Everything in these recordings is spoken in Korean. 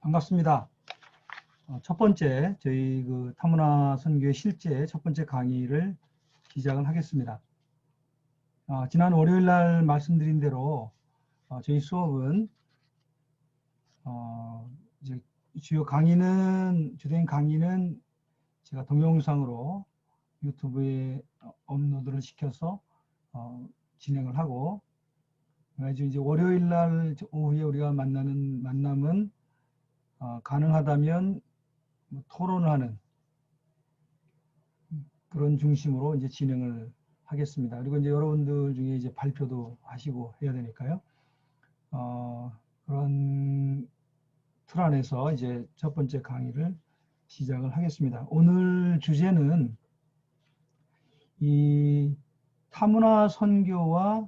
반갑습니다. 첫 번째 저희 그 타문화 선교의 실제 첫 번째 강의를 시작을 하겠습니다. 지난 월요일 날 말씀드린 대로 저희 수업은 이제 주된 강의는 제가 동영상으로 유튜브에 업로드를 시켜서 진행을 하고, 이제 월요일 날 오후에 우리가 만나는 만남은 가능하다면 토론을 하는 그런 중심으로 이제 진행을 하겠습니다. 그리고 이제 여러분들 중에 이제 발표도 하시고 해야 되니까요. 그런 틀 안에서 이제 첫 번째 강의를 시작을 하겠습니다. 오늘 주제는 이 타문화 선교와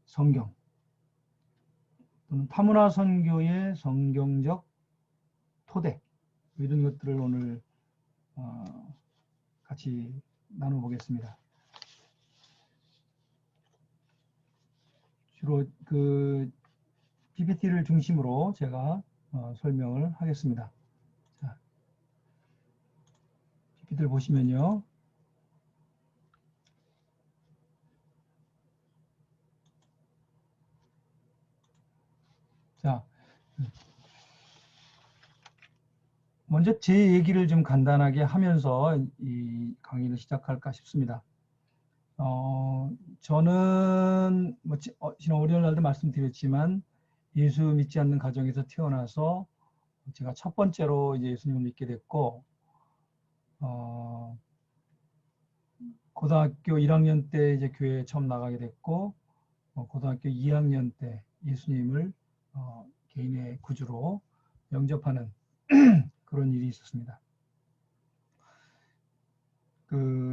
성경, 또는 타문화 선교의 성경적 토대, 이런 것들을 오늘 같이 나눠보겠습니다. 주로 그 PPT를 중심으로 제가 설명을 하겠습니다. 자, PPT를 보시면요. 자, 먼저 제 얘기를 좀 간단하게 하면서 이 강의를 시작할까 싶습니다. 저는 지난 월요일 날도 말씀드렸지만 예수 믿지 않는 가정에서 태어나서 제가 첫 번째로 이제 예수님을 믿게 됐고, 고등학교 1학년 때 이제 교회에 처음 나가게 됐고, 고등학교 2학년 때 예수님을 개인의 구주로 영접하는 그런 일이 있었습니다.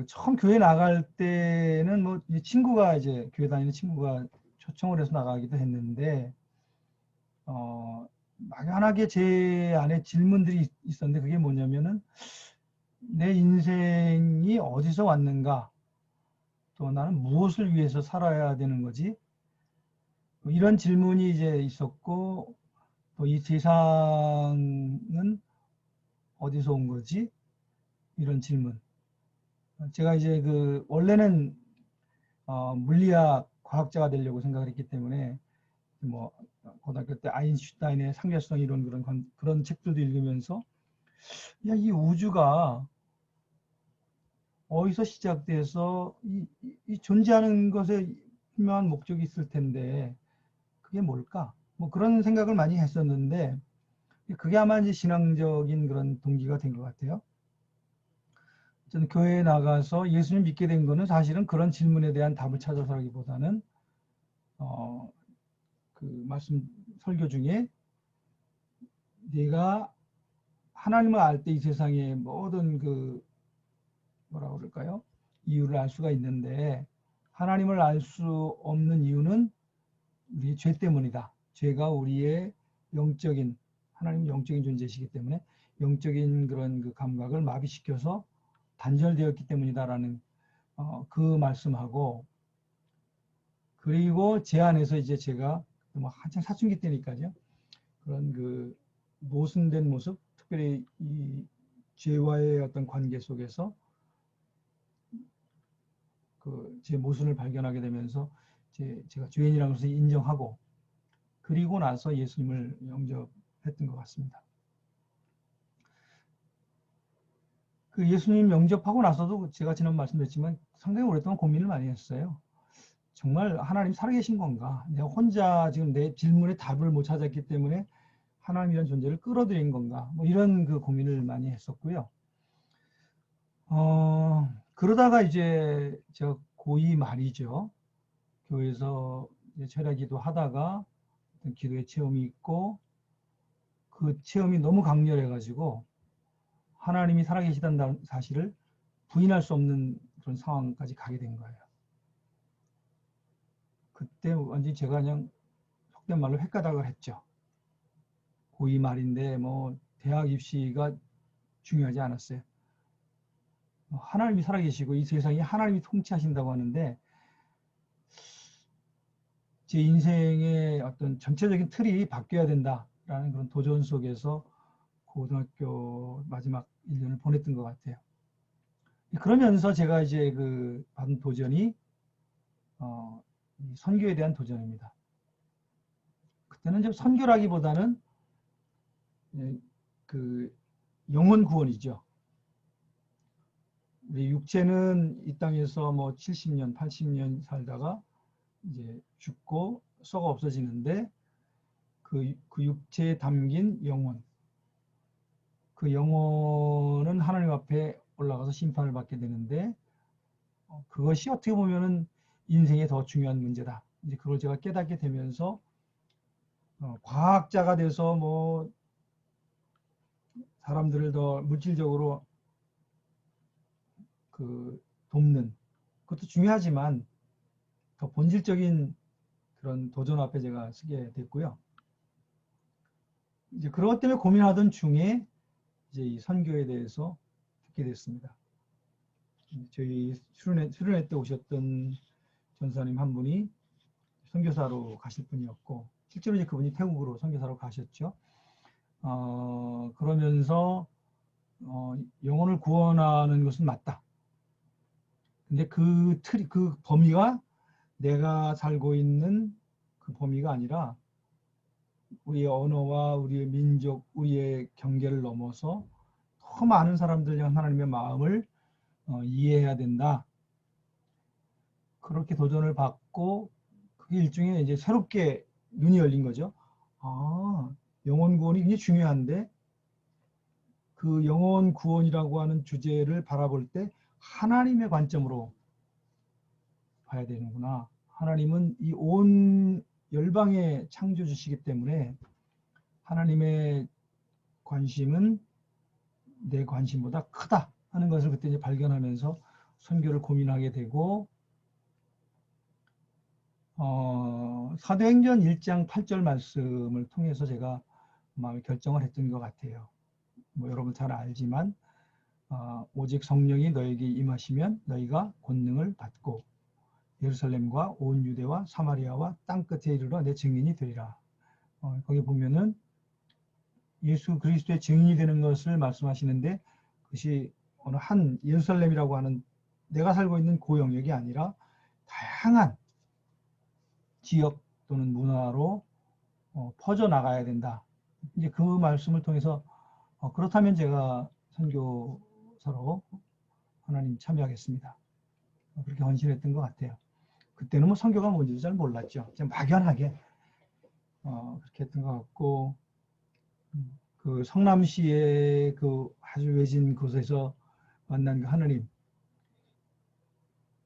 처음 교회 나갈 때는 뭐 친구가 이제 교회 다니는 친구가 초청을 해서 나가기도 했는데, 막연하게 제 안에 질문들이 있었는데, 그게 뭐냐면은 내 인생이 어디서 왔는가, 또 나는 무엇을 위해서 살아야 되는 거지, 이런 질문이 이제 있었고, 또 이 세상은 어디서 온 거지, 이런 질문. 제가 이제 원래는 물리학 과학자가 되려고 생각을 했기 때문에 뭐 고등학교 때 아인슈타인의 상대성 이론 그런 책들도 읽으면서, 야, 이 우주가 어디서 시작돼서 이 존재하는 것에 분명한 목적이 있을 텐데 그게 뭘까? 뭐 그런 생각을 많이 했었는데, 그게 아마 이제 신앙적인 그런 동기가 된 것 같아요. 저는 교회에 나가서 예수님 믿게 된 거는 사실은 그런 질문에 대한 답을 찾아서라기보다는 설교 중에 내가 하나님을 알 때 이 세상의 모든 뭐라 그럴까요? 이유를 알 수가 있는데, 하나님을 알 수 없는 이유는 우리의 죄 때문이다. 죄가 우리의 하나님은 영적인 존재이시기 때문에 영적인 그런 감각을 마비시켜서 단절되었기 때문이다라는 그 말씀하고, 그리고 제 안에서 이제 제가 뭐 한참 사춘기 때니까요. 그런 모순된 모습, 특별히 이 죄와의 어떤 관계 속에서 제 모순을 발견하게 되면서 제가 죄인이라는 것을 인정하고, 그리고 나서 예수님을 영접했던 것 같습니다. 예수님 영접하고 나서도 제가 지난 말씀드렸지만 상당히 오랫동안 고민을 많이 했어요. 정말 하나님 살아계신 건가? 내가 혼자 지금 내 질문에 답을 못 찾았기 때문에 하나님이라는 존재를 끌어들인 건가? 뭐 이런 고민을 많이 했었고요. 그러다가 이제 제가 고2 말이죠. 교회에서 철야기도 하다가 어떤 기도의 체험이 있고, 그 체험이 너무 강렬해가지고 하나님이 살아계시다는 사실을 부인할 수 없는 그런 상황까지 가게 된 거예요. 그때 완전히 제가 그냥 속된 말로 획가닥을 했죠. 고2 말인데 뭐 대학 입시가 중요하지 않았어요. 하나님이 살아계시고 이 세상이 하나님이 통치하신다고 하는데, 제 인생의 어떤 전체적인 틀이 바뀌어야 된다라는 그런 도전 속에서 고등학교 마지막 1년을 보냈던 것 같아요. 그러면서 제가 이제 그 받은 도전이 이 선교에 대한 도전입니다. 그때는 좀 선교라기보다는 그 영혼 구원이죠. 우리 육체는 이 땅에서 뭐 70년, 80년 살다가 이제 죽고 썩어 없어지는데 그 육체에 담긴 영혼, 그 영혼은 하나님 앞에 올라가서 심판을 받게 되는데 그것이 어떻게 보면은 인생의 더 중요한 문제다. 이제 그걸 제가 깨닫게 되면서 과학자가 돼서 뭐 사람들을 더 물질적으로 그 돕는 그것도 중요하지만 더 본질적인 그런 도전 앞에 제가 서게 됐고요. 이제 그것 때문에 고민하던 중에 이제 이 선교에 대해서 듣게 됐습니다. 저희 수련회 때 오셨던 전사님 한 분이 선교사로 가실 분이었고 실제로 이제 그분이 태국으로 선교사로 가셨죠. 그러면서 영혼을 구원하는 것은 맞다. 근데 그 범위가 내가 살고 있는 그 범위가 아니라 우리의 언어와 우리의 민족, 우리의 경계를 넘어서 더 많은 사람들 향한 하나님의 마음을 이해해야 된다. 그렇게 도전을 받고 그게 일종의 이제 새롭게 눈이 열린 거죠. 아, 영혼 구원이 굉장히 중요한데 그 영혼 구원이라고 하는 주제를 바라볼 때 하나님의 관점으로 봐야 되는구나. 하나님은 이 온 열방의 창조주시기 때문에 하나님의 관심은 내 관심보다 크다 하는 것을 그때 이제 발견하면서 선교를 고민하게 되고 사도행전 1장 8절 말씀을 통해서 제가 마음의 결정을 했던 것 같아요. 뭐 여러분 잘 알지만 오직 성령이 너에게 임하시면 너희가 권능을 받고 예루살렘과 온 유대와 사마리아와 땅끝에 이르러 내 증인이 되리라. 거기 보면은 예수 그리스도의 증인이 되는 것을 말씀하시는데 그것이 어느 한 예루살렘이라고 하는 내가 살고 있는 그 영역이 아니라 다양한 지역 또는 문화로 퍼져나가야 된다. 이제 그 말씀을 통해서 그렇다면 제가 선교사로 하나님 참여하겠습니다. 그렇게 헌신했던 것 같아요. 그때는 뭐 선교가 뭔지도 잘 몰랐죠. 그냥 막연하게 그렇게 했던 것 같고 그 성남시의 그 아주 외진 곳에서 만난 그 하나님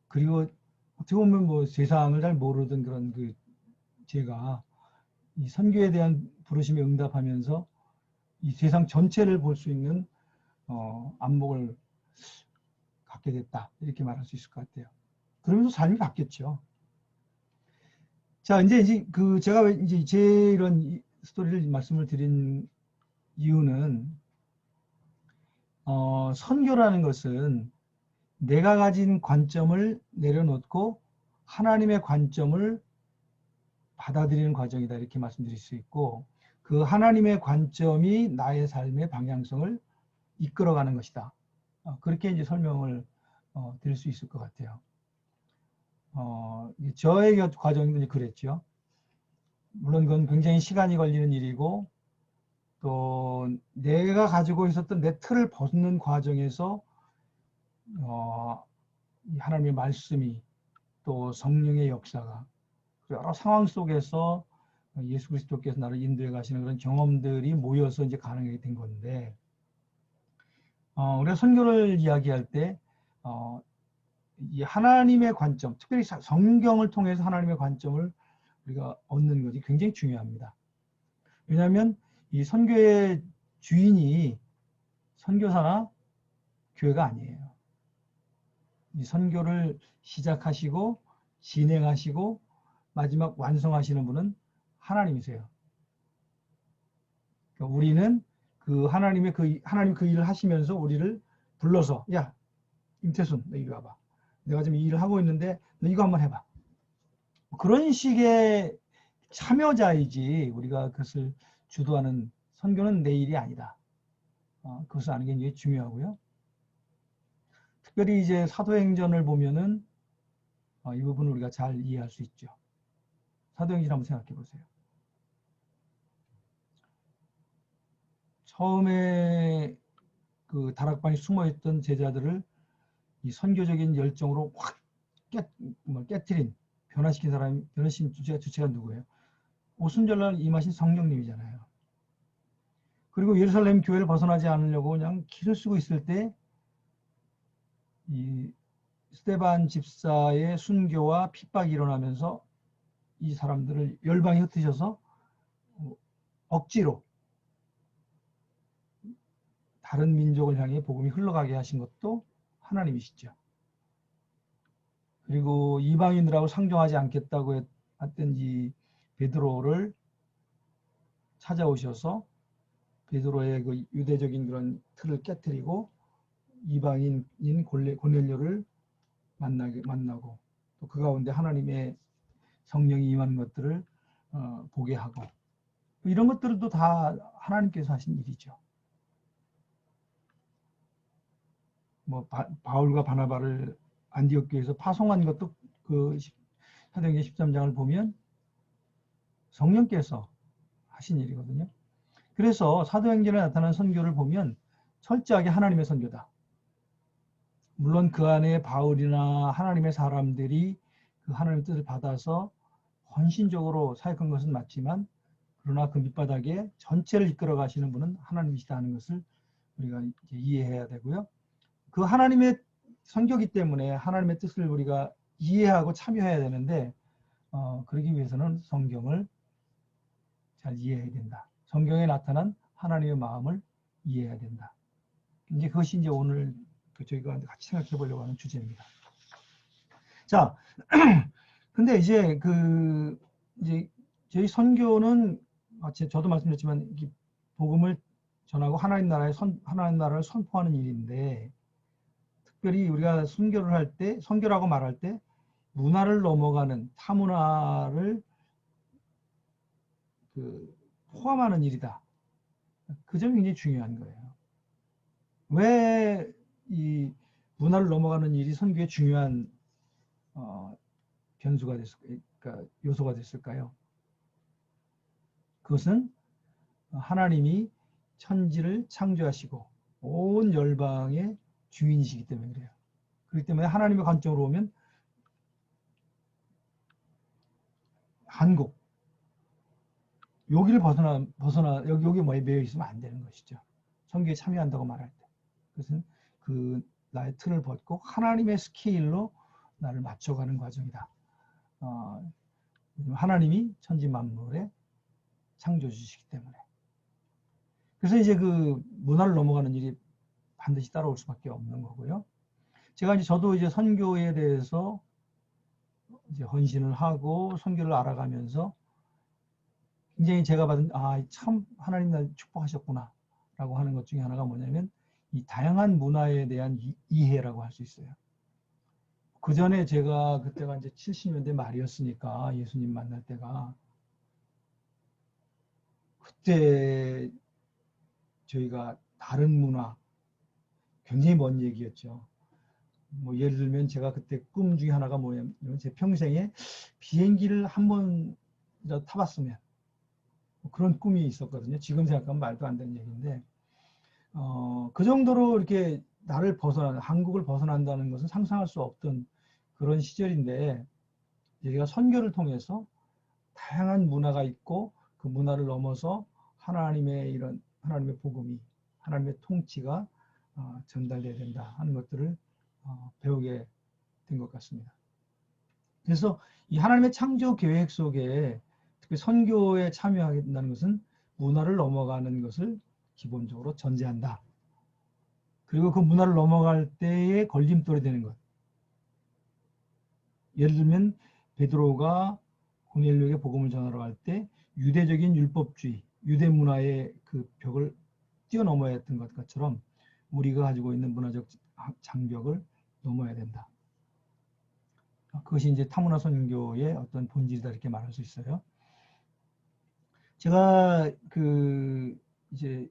그리고 어떻게 보면 뭐 세상을 잘 모르던 그런 그 제가 이 선교에 대한 부르심에 응답하면서 이 세상 전체를 볼 수 있는 안목을 갖게 됐다 이렇게 말할 수 있을 것 같아요. 그러면서 삶이 바뀌었죠. 자 이제 그 제가 왜 이제 제 이런 스토리를 말씀을 드린 이유는 선교라는 것은 내가 가진 관점을 내려놓고 하나님의 관점을 받아들이는 과정이다 이렇게 말씀드릴 수 있고 그 하나님의 관점이 나의 삶의 방향성을 이끌어가는 것이다. 그렇게 이제 설명을 드릴 수 있을 것 같아요. 저의 과정도 그랬죠. 물론 그건 굉장히 시간이 걸리는 일이고 또 내가 가지고 있었던 내 틀을 벗는 과정에서 하나님의 말씀이 또 성령의 역사가 여러 상황 속에서 예수 그리스도께서 나를 인도해 가시는 그런 경험들이 모여서 이제 가능하게 된 건데 우리가 선교를 이야기할 때 이 하나님의 관점, 특별히 성경을 통해서 하나님의 관점을 우리가 얻는 것이 굉장히 중요합니다. 왜냐하면 이 선교의 주인이 선교사나 교회가 아니에요. 이 선교를 시작하시고 진행하시고 마지막 완성하시는 분은 하나님이세요. 그러니까 우리는 그 하나님 그 일을 하시면서 우리를 불러서 야 임태순 너 이리 와봐. 내가 지금 이 일을 하고 있는데 너 이거 한번 해봐. 그런 식의 참여자이지 우리가 그것을 주도하는 선교는 내 일이 아니다. 그것을 아는 게 굉장히 중요하고요. 특별히 이제 사도행전을 보면은 이 부분을 우리가 잘 이해할 수 있죠. 사도행전 한번 생각해 보세요. 처음에 그 다락방에 숨어있던 제자들을 이 선교적인 열정으로 확 깨트린, 변화시킨 사람이, 변화시킨 주체가 누구예요? 오순절날 임하신 성령님이잖아요. 그리고 예루살렘 교회를 벗어나지 않으려고 그냥 길을 쓰고 있을 때 이 스데반 집사의 순교와 핍박이 일어나면서 이 사람들을 열방에 흩으셔서 억지로 다른 민족을 향해 복음이 흘러가게 하신 것도 하나님이시죠. 그리고 이방인들하고 상종하지 않겠다고 했던 이 베드로를 찾아오셔서 베드로의 그 유대적인 그런 틀을 깨뜨리고 이방인인 고넬료를 만나고 또 그 가운데 하나님의 성령이 임하는 것들을 보게 하고 이런 것들도 다 하나님께서 하신 일이죠. 뭐 바울과 바나바를 안디옥 교회에서 파송한 것도 그 사도행전 13장을 보면 성령께서 하신 일이거든요. 그래서 사도행전에 나타난 선교를 보면 철저하게 하나님의 선교다. 물론 그 안에 바울이나 하나님의 사람들이 그 하나님의 뜻을 받아서 헌신적으로 사역한 것은 맞지만 그러나 그 밑바닥에 전체를 이끌어 가시는 분은 하나님이시다는 것을 우리가 이제 이해해야 되고요. 그 하나님의 선교기 때문에 하나님의 뜻을 우리가 이해하고 참여해야 되는데 그러기 위해서는 성경을 잘 이해해야 된다. 성경에 나타난 하나님의 마음을 이해해야 된다. 이제 그것이 이제 오늘 저희가 같이 생각해 보려고 하는 주제입니다. 자, 근데 이제 이제 저희 선교는 저도 말씀드렸지만 복음을 전하고 하나님 나라를 선포하는 일인데 특별히 우리가 선교를 할 때, 선교라고 말할 때 문화를 넘어가는 타문화를 포함하는 일이다. 그 점이 굉장히 중요한 거예요. 왜 이 문화를 넘어가는 일이 선교의 중요한 변수가 그러니까 요소가 됐을까요? 그것은 하나님이 천지를 창조하시고 온 열방의 주인이시기 때문에 그래요. 그렇기 때문에 하나님의 관점으로 보면 한국 여기를 여기 뭐에 매여 있으면 안 되는 것이죠. 선교에 참여한다고 말할 때. 그것은 나의 틀을 벗고 하나님의 스케일로 나를 맞춰가는 과정이다. 하나님이 천지 만물의 창조주시기 때문에. 그래서 이제 그 문화를 넘어가는 일이 반드시 따라올 수밖에 없는 거고요. 저도 이제 선교에 대해서 이제 헌신을 하고 선교를 알아가면서 굉장히 제가 받은 참 하나님 날 축복하셨구나 라고 하는 것 중에 하나가 뭐냐면 이 다양한 문화에 대한 이해라고 할 수 있어요. 그 전에 제가 그때가 이제 70년대 말이었으니까 예수님 만날 때가 그때 저희가 다른 문화 굉장히 먼 얘기였죠. 뭐 예를 들면 제가 그때 꿈 중에 하나가 뭐냐면 제 평생에 비행기를 한번 타봤으면 그런 꿈이 있었거든요. 지금 생각하면 말도 안 되는 얘기인데 그 정도로 이렇게 한국을 벗어난다는 것은 상상할 수 없던 그런 시절인데 저희가 선교를 통해서 다양한 문화가 있고 그 문화를 넘어서 하나님의 복음이 하나님의 통치가 전달돼야 된다 하는 것들을 배우게 된 것 같습니다. 그래서 이 하나님의 창조 계획 속에 특히 선교에 참여하게 된다는 것은 문화를 넘어가는 것을 기본적으로 전제한다. 그리고 그 문화를 넘어갈 때에 걸림돌이 되는 것. 예를 들면 베드로가 고넬료에게 복음을 전하러 갈 때 유대적인 율법주의, 유대 문화의 그 벽을 뛰어넘어야 했던 것처럼 우리가 가지고 있는 문화적 장벽을 넘어야 된다. 그것이 이제 타문화 선교의 어떤 본질이다 이렇게 말할 수 있어요. 제가 이제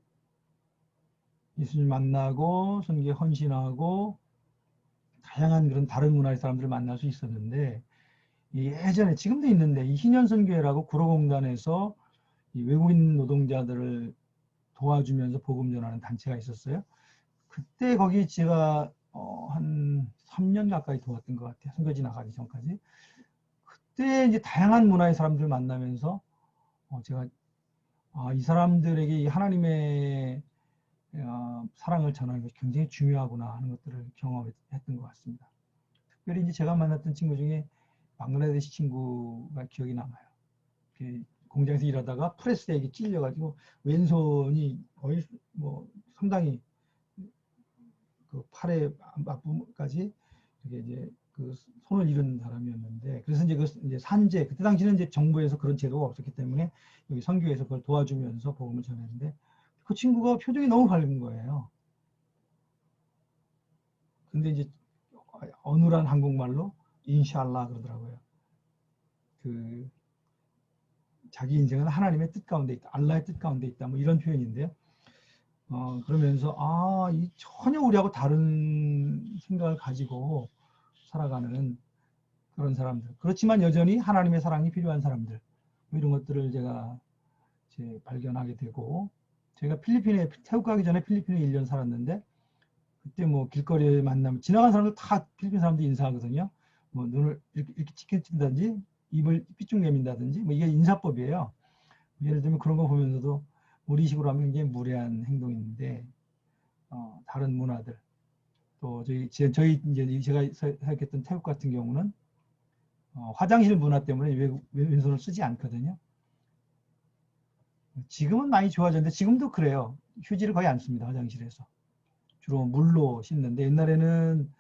예수님 만나고 선교에 헌신하고 다양한 그런 다른 문화의 사람들을 만날 수 있었는데, 예전에 지금도 있는데 이 희년선교회라고 구로공단에서 이 외국인 노동자들을 도와주면서 복음 전하는 단체가 있었어요. 그때 거기 제가 한 3년 가까이 도왔던 것 같아요. 선교지 나가기 전까지. 그때 이제 다양한 문화의 사람들을 만나면서 제가 이 사람들에게 이 하나님의 사랑을 전하는 것이 굉장히 중요하구나 하는 것들을 경험했던 것 같습니다. 특별히 이제 제가 만났던 친구 중에 방글라데시 친구가 기억이 남아요. 공장에서 일하다가 프레스에 이게 찔려가지고 왼손이 거의 뭐 상당히 그 팔의 앞부분까지 이게 이제 그 손을 잃은 사람이었는데, 그래서 이제 그 이제 산재, 그때 당시는 이제 정부에서 그런 제도가 없었기 때문에 여기 선교에서 그걸 도와주면서 복음을 전했는데, 그 친구가 표정이 너무 밝은 거예요. 근데 이제 어눌한 한국말로 인샬라 그러더라고요. 그 자기 인생은 하나님의 뜻 가운데 있다, 알라의 뜻 가운데 있다, 뭐 이런 표현인데요. 그러면서 이 전혀 우리하고 다른 생각을 가지고 살아가는 그런 사람들. 그렇지만 여전히 하나님의 사랑이 필요한 사람들. 뭐 이런 것들을 제가 발견하게 되고, 제가 필리핀에 태국 가기 전에 필리핀에 1년 살았는데, 그때 뭐 길거리에 만나면 지나간 사람들 다 필리핀 사람들이 인사하거든요. 뭐 눈을 이렇게 치킨친다든지 입을 삐쭉 내민다든지 뭐 이게 인사법이에요. 예를 들면 그런 거 보면서도 우리식으로 하면 굉장히 무례한 행동인데, 다른 문화들 또 저희 이제 제가 생각했던 태국 같은 경우는 화장실 문화 때문에 왼손을 쓰지 않거든요. 지금은 많이 좋아졌는데 지금도 그래요. 휴지를 거의 안 씁니다. 화장실에서 주로 물로 씻는데, 옛날에는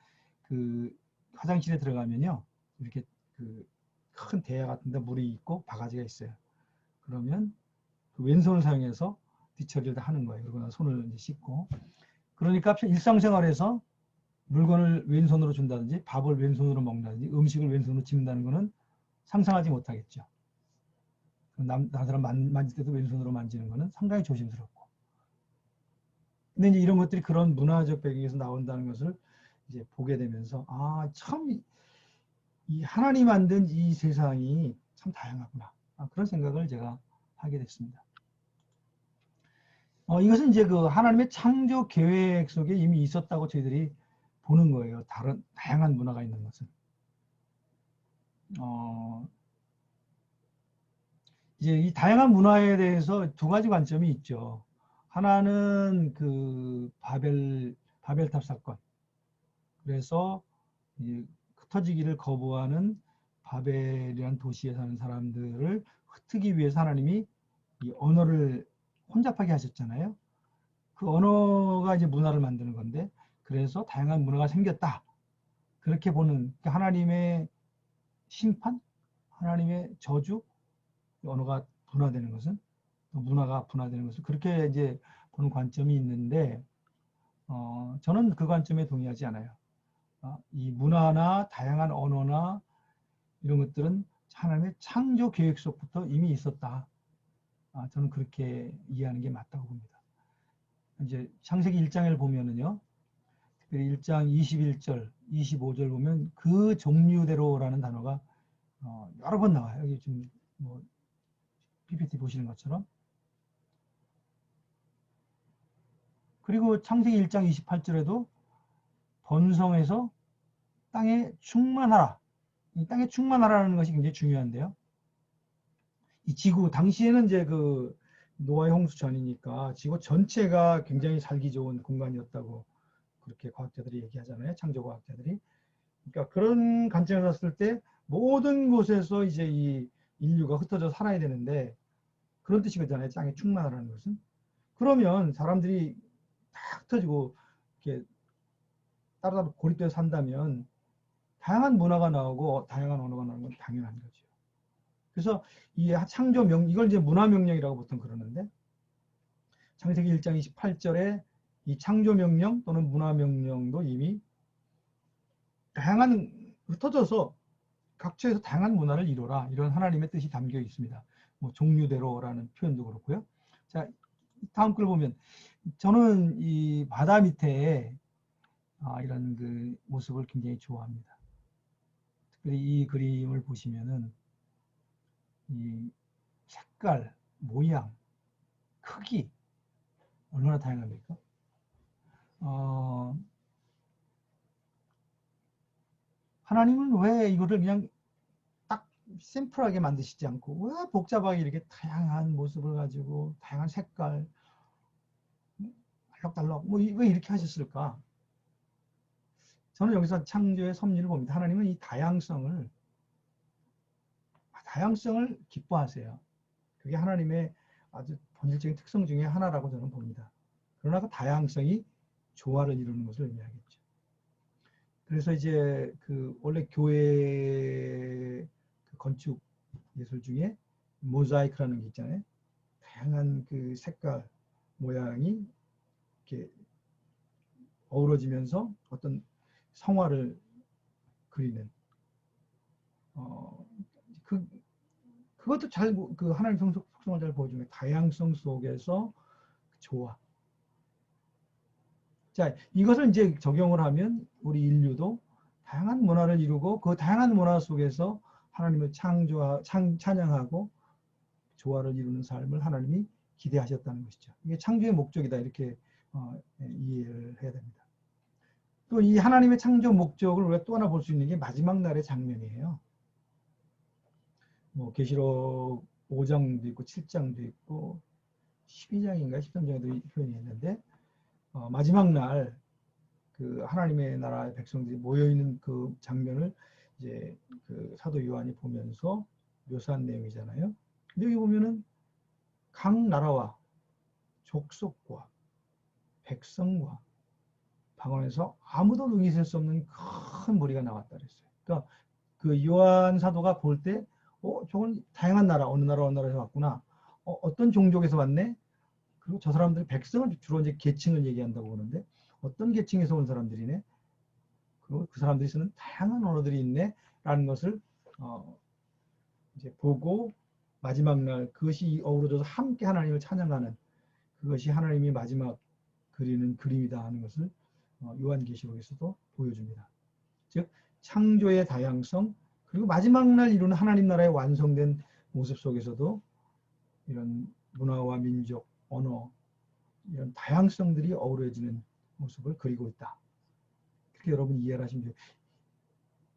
그 화장실에 들어가면요 이렇게 그 큰 대야 같은데 물이 있고 바가지가 있어요. 그러면 그 왼손을 사용해서 뒤처리를 하는 거예요. 그러고 나서 손을 이제 씻고. 그러니까 일상생활에서 물건을 왼손으로 준다든지 밥을 왼손으로 먹는다든지 음식을 왼손으로 집는다는 것은 상상하지 못하겠죠. 다른 사람 만질 때도 왼손으로 만지는 것은 상당히 조심스럽고. 근데 이제 이런 것들이 그런 문화적 배경에서 나온다는 것을 이제 보게 되면서 참 이 하나님 만든 이 세상이 참 다양하구나. 그런 생각을 제가 하게 됐습니다. 이것은 이제 그 하나님의 창조 계획 속에 이미 있었다고 저희들이 보는 거예요. 다양한 문화가 있는 것은. 이제 이 다양한 문화에 대해서 두 가지 관점이 있죠. 하나는 그 바벨탑 사건. 그래서 이제 흩어지기를 거부하는 바벨이라는 도시에 사는 사람들을 흩트기 위해서 하나님이 이 언어를 혼잡하게 하셨잖아요. 그 언어가 이제 문화를 만드는 건데, 그래서 다양한 문화가 생겼다. 그렇게 보는 하나님의 심판, 하나님의 저주, 언어가 분화되는 것은, 문화가 분화되는 것은 그렇게 이제 보는 관점이 있는데, 저는 그 관점에 동의하지 않아요. 이 문화나 다양한 언어나 이런 것들은 하나님의 창조 계획 속부터 이미 있었다. 저는 그렇게 이해하는 게 맞다고 봅니다. 이제 창세기 1장을 보면은요, 특별히 1장 21절, 25절 보면 그 종류대로라는 단어가 여러 번 나와요. 여기 지금 뭐 PPT 보시는 것처럼. 그리고 창세기 1장 28절에도 번성해서 땅에 충만하라. 이 땅에 충만하라는 것이 굉장히 중요한데요. 이 지구, 당시에는 이제 그 노아의 홍수 전이니까 지구 전체가 굉장히 살기 좋은 공간이었다고 그렇게 과학자들이 얘기하잖아요. 창조과학자들이. 그러니까 그런 관점에서 봤을 때 모든 곳에서 이제 이 인류가 흩어져 살아야 되는데, 그런 뜻이거든요. 땅에 충만하라는 것은. 그러면 사람들이 다 흩어지고 이렇게 따로따로 고립돼서 산다면 다양한 문화가 나오고 다양한 언어가 나오는 건 당연한 거죠. 그래서 이 이걸 이제 문화명령이라고 보통 그러는데, 창세기 1장 28절에 이 창조명령 또는 문화명령도 이미 다양한 흩어져서 각처에서 다양한 문화를 이루라, 이런 하나님의 뜻이 담겨 있습니다. 뭐 종류대로라는 표현도 그렇고요. 자, 다음 글 보면 저는 이 바다 밑에 이런 그 모습을 굉장히 좋아합니다. 특별히 이 그림을 보시면은 이 색깔, 모양, 크기 얼마나 다양합니까? 하나님은 왜 이거를 그냥 딱 심플하게 만드시지 않고 왜 복잡하게 이렇게 다양한 모습을 가지고 다양한 색깔, 알록달록 왜 이렇게 하셨을까? 저는 여기서 창조의 섭리를 봅니다. 하나님은 이 다양성을 기뻐하세요. 그게 하나님의 아주 본질적인 특성 중에 하나라고 저는 봅니다. 그러나 그 다양성이 조화를 이루는 것을 의미하겠죠. 그래서 이제 그 원래 교회 그 건축 예술 중에 모자이크라는 게 있잖아요. 다양한 그 색깔, 모양이 이렇게 어우러지면서 어떤 성화를 그리는 그 그것도 잘 그 하나님 속성을 잘 보여주는 다양성 속에서 조화. 자, 이것을 이제 적용을 하면 우리 인류도 다양한 문화를 이루고 그 다양한 문화 속에서 하나님을 찬양하고 조화를 이루는 삶을 하나님이 기대하셨다는 것이죠. 이게 창조의 목적이다 이렇게 이해를 해야 됩니다. 또 이 하나님의 창조 목적을 우리가 또 하나 볼 수 있는 게 마지막 날의 장면이에요. 뭐 계시록 5장도 있고 7장도 있고 12장인가 13장에도 표현이 있는데 마지막 날 그 하나님의 나라의 백성들이 모여 있는 그 장면을 이제 그 사도 요한이 보면서 묘사한 내용이잖아요. 근데 여기 보면은 각 나라와 족속과 백성과 방언에서 아무도 능히 셀 수 없는 큰 무리가 나왔다 그랬어요. 그러니까 그 요한 사도가 볼 때, 저건 다양한 나라, 어느 나라에서 왔구나. 어떤 종족에서 왔네? 그리고 저 사람들 백성은 주로 이제 계층을 얘기한다고 보는데 어떤 계층에서 온 사람들이네? 그리고 그 사람들이 쓰는 다양한 언어들이 있네라는 것을 이제 보고 마지막 날 그것이 어우러져서 함께 하나님을 찬양하는 그것이 하나님이 마지막 그리는 그림이다 하는 것을 요한계시록에서도 보여줍니다. 즉 창조의 다양성 그리고 마지막 날 이루는 하나님 나라의 완성된 모습 속에서도 이런 문화와 민족, 언어 이런 다양성들이 어우러지는 모습을 그리고 있다. 그렇게 여러분 이해를 하시면 돼요.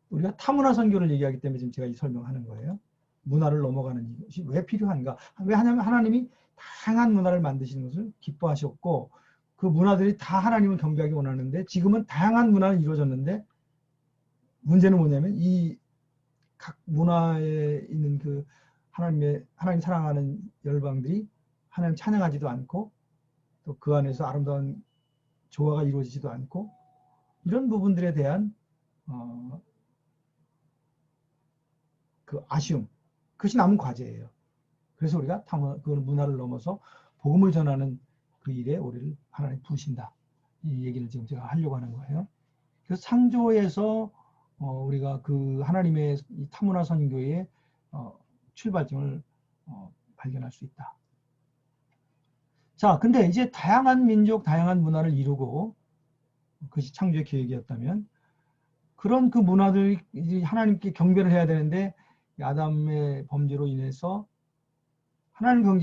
우리가 타문화 선교를 얘기하기 때문에 지금 제가 이 설명하는 거예요. 문화를 넘어가는 것이 왜 필요한가? 왜 하나님이 다양한 문화를 만드시는 것을 기뻐하셨고 그 문화들이 다 하나님을 경배하기 원하는데 지금은 다양한 문화는 이루어졌는데 문제는 뭐냐면 이 각 문화에 있는 그 하나님 사랑하는 열방들이 하나님 찬양하지도 않고 또 그 안에서 아름다운 조화가 이루어지지도 않고 이런 부분들에 대한 그 아쉬움 그것이 남은 과제예요. 그래서 우리가 그 문화를 넘어서 복음을 전하는 그 일에 우리를 하나님 부르신다. 이 얘기를 지금 제가 하려고 하는 거예요. 그래서 창조에서 우리가 그 하나님의 타문화 선교의 출발점을 발견할 수 있다. 자, 근데 이제 다양한 민족, 다양한 문화를 이루고 그것이 창조의 계획이었다면 그런 그 문화들이 하나님께 경배를 해야 되는데 아담의 범죄로 인해서 하나님을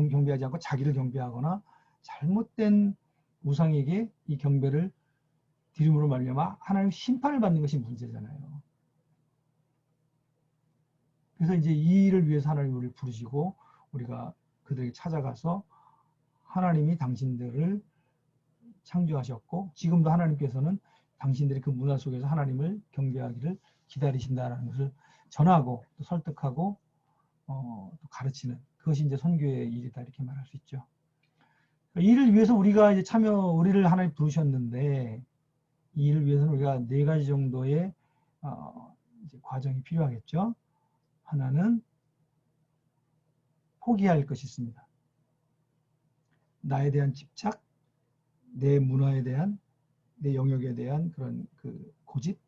경배하지 않고 자기를 경배하거나 잘못된 우상에게 이 경배를 드림으로 말미암아 하나님 심판을 받는 것이 문제잖아요. 그래서 이제 이 일을 위해서 하나님 우리를 부르시고 우리가 그들에게 찾아가서 하나님이 당신들을 창조하셨고 지금도 하나님께서는 당신들이 그 문화 속에서 하나님을 경배하기를 기다리신다는 것을 전하고 또 설득하고 또 가르치는 그것이 이제 선교의 일이다 이렇게 말할 수 있죠. 이 일을 위해서 우리가 이제 우리를 하나님 부르셨는데 이 일을 위해서는 우리가 4가지 정도의 이제 과정이 필요하겠죠. 하나는 포기할 것이 있습니다. 나에 대한 집착, 내 문화에 대한, 내 영역에 대한 그런 그 고집.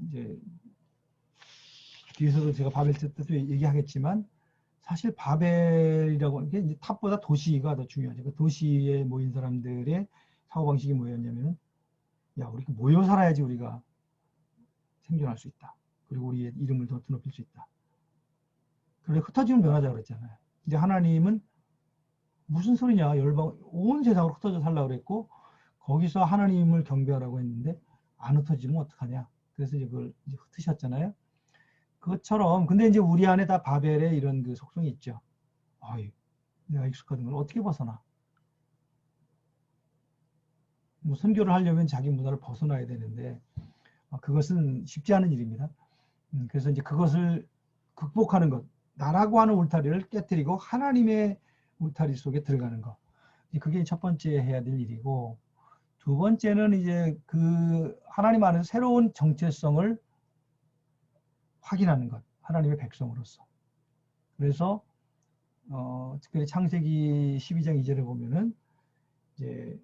이제 뒤에서도 제가 바벨 때도 얘기하겠지만 사실 바벨이라고 하는 게 이제 탑보다 도시가 더 중요하죠. 그 도시에 모인 사람들의 사고방식이 뭐였냐면은, 야, 우리 모여 살아야지 우리가 생존할 수 있다. 그리고 우리의 이름을 더 드높일 수 있다. 그래 흩어지면 변하자 그랬잖아요. 근데 하나님은 무슨 소리냐, 열방 온 세상으로 흩어져 살라 그랬고, 거기서 하나님을 경배하라고 했는데 안 흩어지면 어떡하냐. 그래서 이제 그걸 이제 흩으셨잖아요. 그것처럼 근데 이제 우리 안에 다 바벨의 이런 그 속성이 있죠. 어이, 내가 익숙하던 걸 어떻게 벗어나? 뭐 선교를 하려면 자기 문화를 벗어나야 되는데 그것은 쉽지 않은 일입니다. 그래서 이제 그것을 극복하는 것, 나라고 하는 울타리를 깨뜨리고 하나님의 울타리 속에 들어가는 것. 그게 첫 번째 해야 될 일이고, 두 번째는 이제 그 하나님 안에서 새로운 정체성을 확인하는 것, 하나님의 백성으로서. 그래서 특별히 창세기 12장 2절에 보면은 이제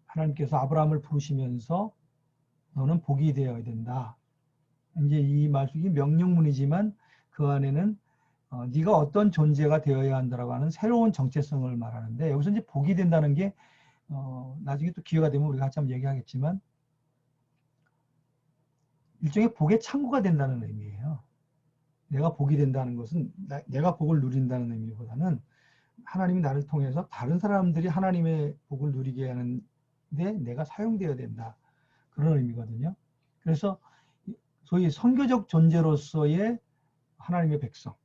하나님께서 아브라함을 부르시면서 너는 복이 되어야 된다. 이제 이 말씀이 명령문이지만 그 안에는 네가 어떤 존재가 되어야 한다라고 하는 새로운 정체성을 말하는데, 여기서 이제 복이 된다는 게 나중에 또 기회가 되면 우리가 같이 한번 얘기하겠지만 일종의 복의 창구가 된다는 의미예요. 내가 복이 된다는 것은 내가 복을 누린다는 의미보다는 하나님이 나를 통해서 다른 사람들이 하나님의 복을 누리게 하는데 내가 사용되어야 된다. 그런 의미거든요. 그래서 소위 선교적 존재로서의 하나님의 백성,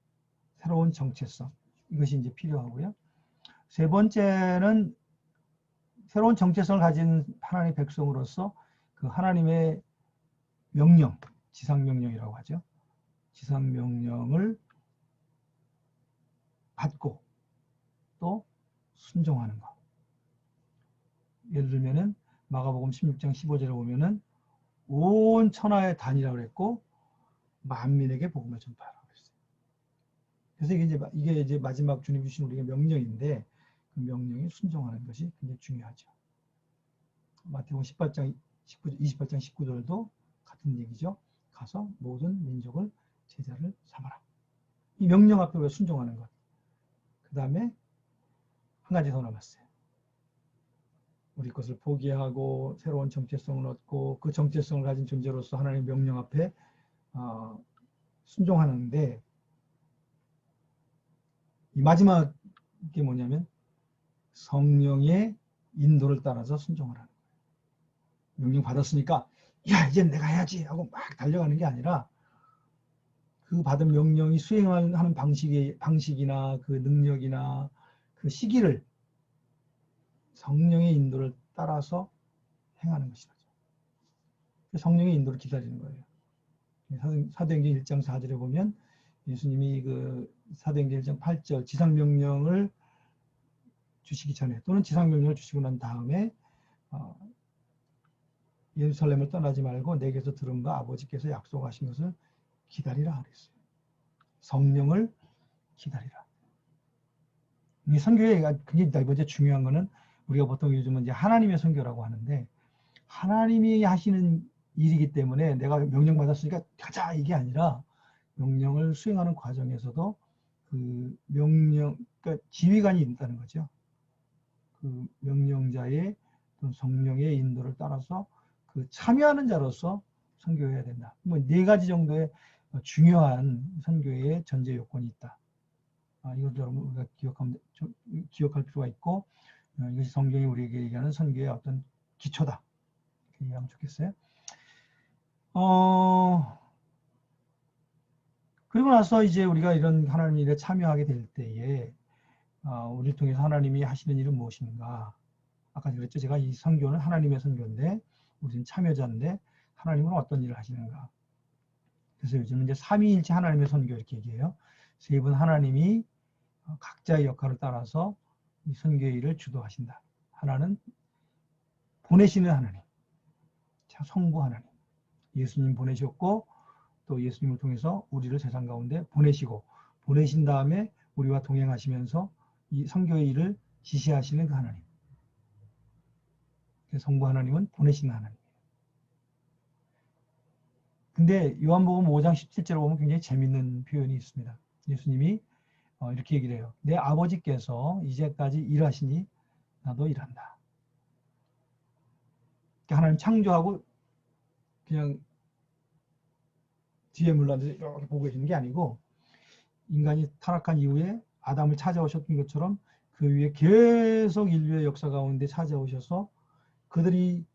새로운 정체성, 이것이 이제 필요하고요. 세 번째는 새로운 정체성을 가진 하나님의 백성으로서 그 하나님의 명령, 지상명령이라고 하죠. 지상명령을 받고 또 순종하는 것. 예를 들면은 마가복음 16장 15절에 보면은 온 천하의 단이라고 그랬고 만민에게 복음을 전파하라고 그랬어요. 그래서 이게 이제 마지막 주님 주신 우리에게 명령인데 그 명령에 순종하는 것이 굉장히 중요하죠. 마태복음 28장 19절도 같은 얘기죠. 가서 모든 민족을 제자를 삼아라. 이 명령 앞에 순종하는 것. 그 다음에 한 가지 더 남았어요. 우리 것을 포기하고 새로운 정체성을 얻고 그 정체성을 가진 존재로서 하나님의 명령 앞에 순종하는데, 이 마지막 게 뭐냐면 성령의 인도를 따라서 순종하라는 거예요. 명령 받았으니까 야 이제 내가 해야지 하고 막 달려가는 게 아니라 그 받은 명령이 수행하는 방식이나 그 능력이나 그 시기를 성령의 인도를 따라서 행하는 것이죠. 성령의 인도를 기다리는 거예요. 사도행전 1장 4절에 보면 예수님이 그 사도행전 1장 8절 지상명령을 주시기 전에 또는 지상명령을 주시고 난 다음에 예루살렘을 떠나지 말고 내게서 들은 바 아버지께서 약속하신 것을 기다리라 그랬어요. 성령을 기다리라. 이 선교에 굉장히 네 번째 중요한 거는 우리가 보통 요즘은 이제 하나님의 선교라고 하는데 하나님이 하시는 일이기 때문에 내가 명령 받았으니까 가자 이게 아니라 명령을 수행하는 과정에서도 그 명령, 그러니까 지휘관이 있다는 거죠. 그 명령자의 성령의 인도를 따라서 그 참여하는 자로서 선교해야 된다. 뭐 네 가지 정도의 중요한 선교의 전제 요건이 있다. 이것도 여러분 우리가 기억할 필요가 있고 이것이 성경이 우리에게 얘기하는 선교의 어떤 기초다. 이렇게 이해하면 좋겠어요. 그리고 나서 이제 우리가 이런 하나님 일에 참여하게 될 때에 우리를 통해서 하나님이 하시는 일은 무엇인가? 아까 그랬죠. 제가 이 선교는 하나님의 선교인데 우리는 참여자인데 하나님은 어떤 일을 하시는가? 그래서 요즘은 이제 삼위일체 하나님의 선교 이렇게 얘기해요. 세 분 하나님이 각자의 역할을 따라서 이 선교의 일을 주도하신다. 하나는 보내시는 하나님, 성부 하나님. 예수님 보내셨고 또 예수님을 통해서 우리를 세상 가운데 보내시고 보내신 다음에 우리와 동행하시면서 이 선교의 일을 지시하시는 그 하나님. 성부 하나님은 보내시는 하나님. 근데 요한복음 5장 17절에 보면 굉장히 재밌는 표현이 있습니다. 예수님이 이렇게 얘기를 해요. 내 아버지께서 이제까지 일하시니 나도 일한다. 하나님 창조하고 그냥 뒤에 물러앉아서 이렇게 보고 계시는 게 아니고, 인간이 타락한 이후에 아담을 찾아오셨던 것처럼 그 위에 계속 인류의 역사 가운데 찾아오셔서 그들이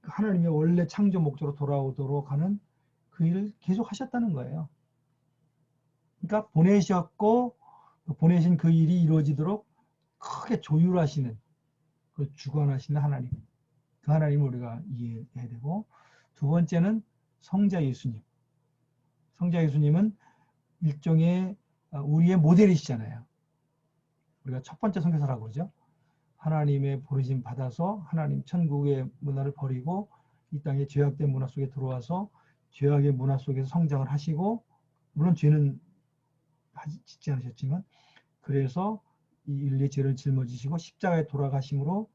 하나님의 원래 창조 목적으로 돌아오도록 하는 그 일을 계속 하셨다는 거예요. 그러니까 보내셨고, 보내신 그 일이 이루어지도록 크게 조율하시는, 그 주관하시는 하나님, 그 하나님을 우리가 이해해야 되고, 두 번째는 성자 예수님. 성자 예수님은 일종의 우리의 모델이시잖아요. 우리가 첫 번째 선교사라고 그러죠. 하나님의 부르심 받아서 하나님 천국의 문화를 버리고 이 땅의 죄악된 문화 속에 들어와서 죄악의 문화 속에서 성장을 하시고, 물론 죄는 짓지 않으셨지만, 그래서 이 인류의 죄를 짊어지시고 십자가에 돌아가심으로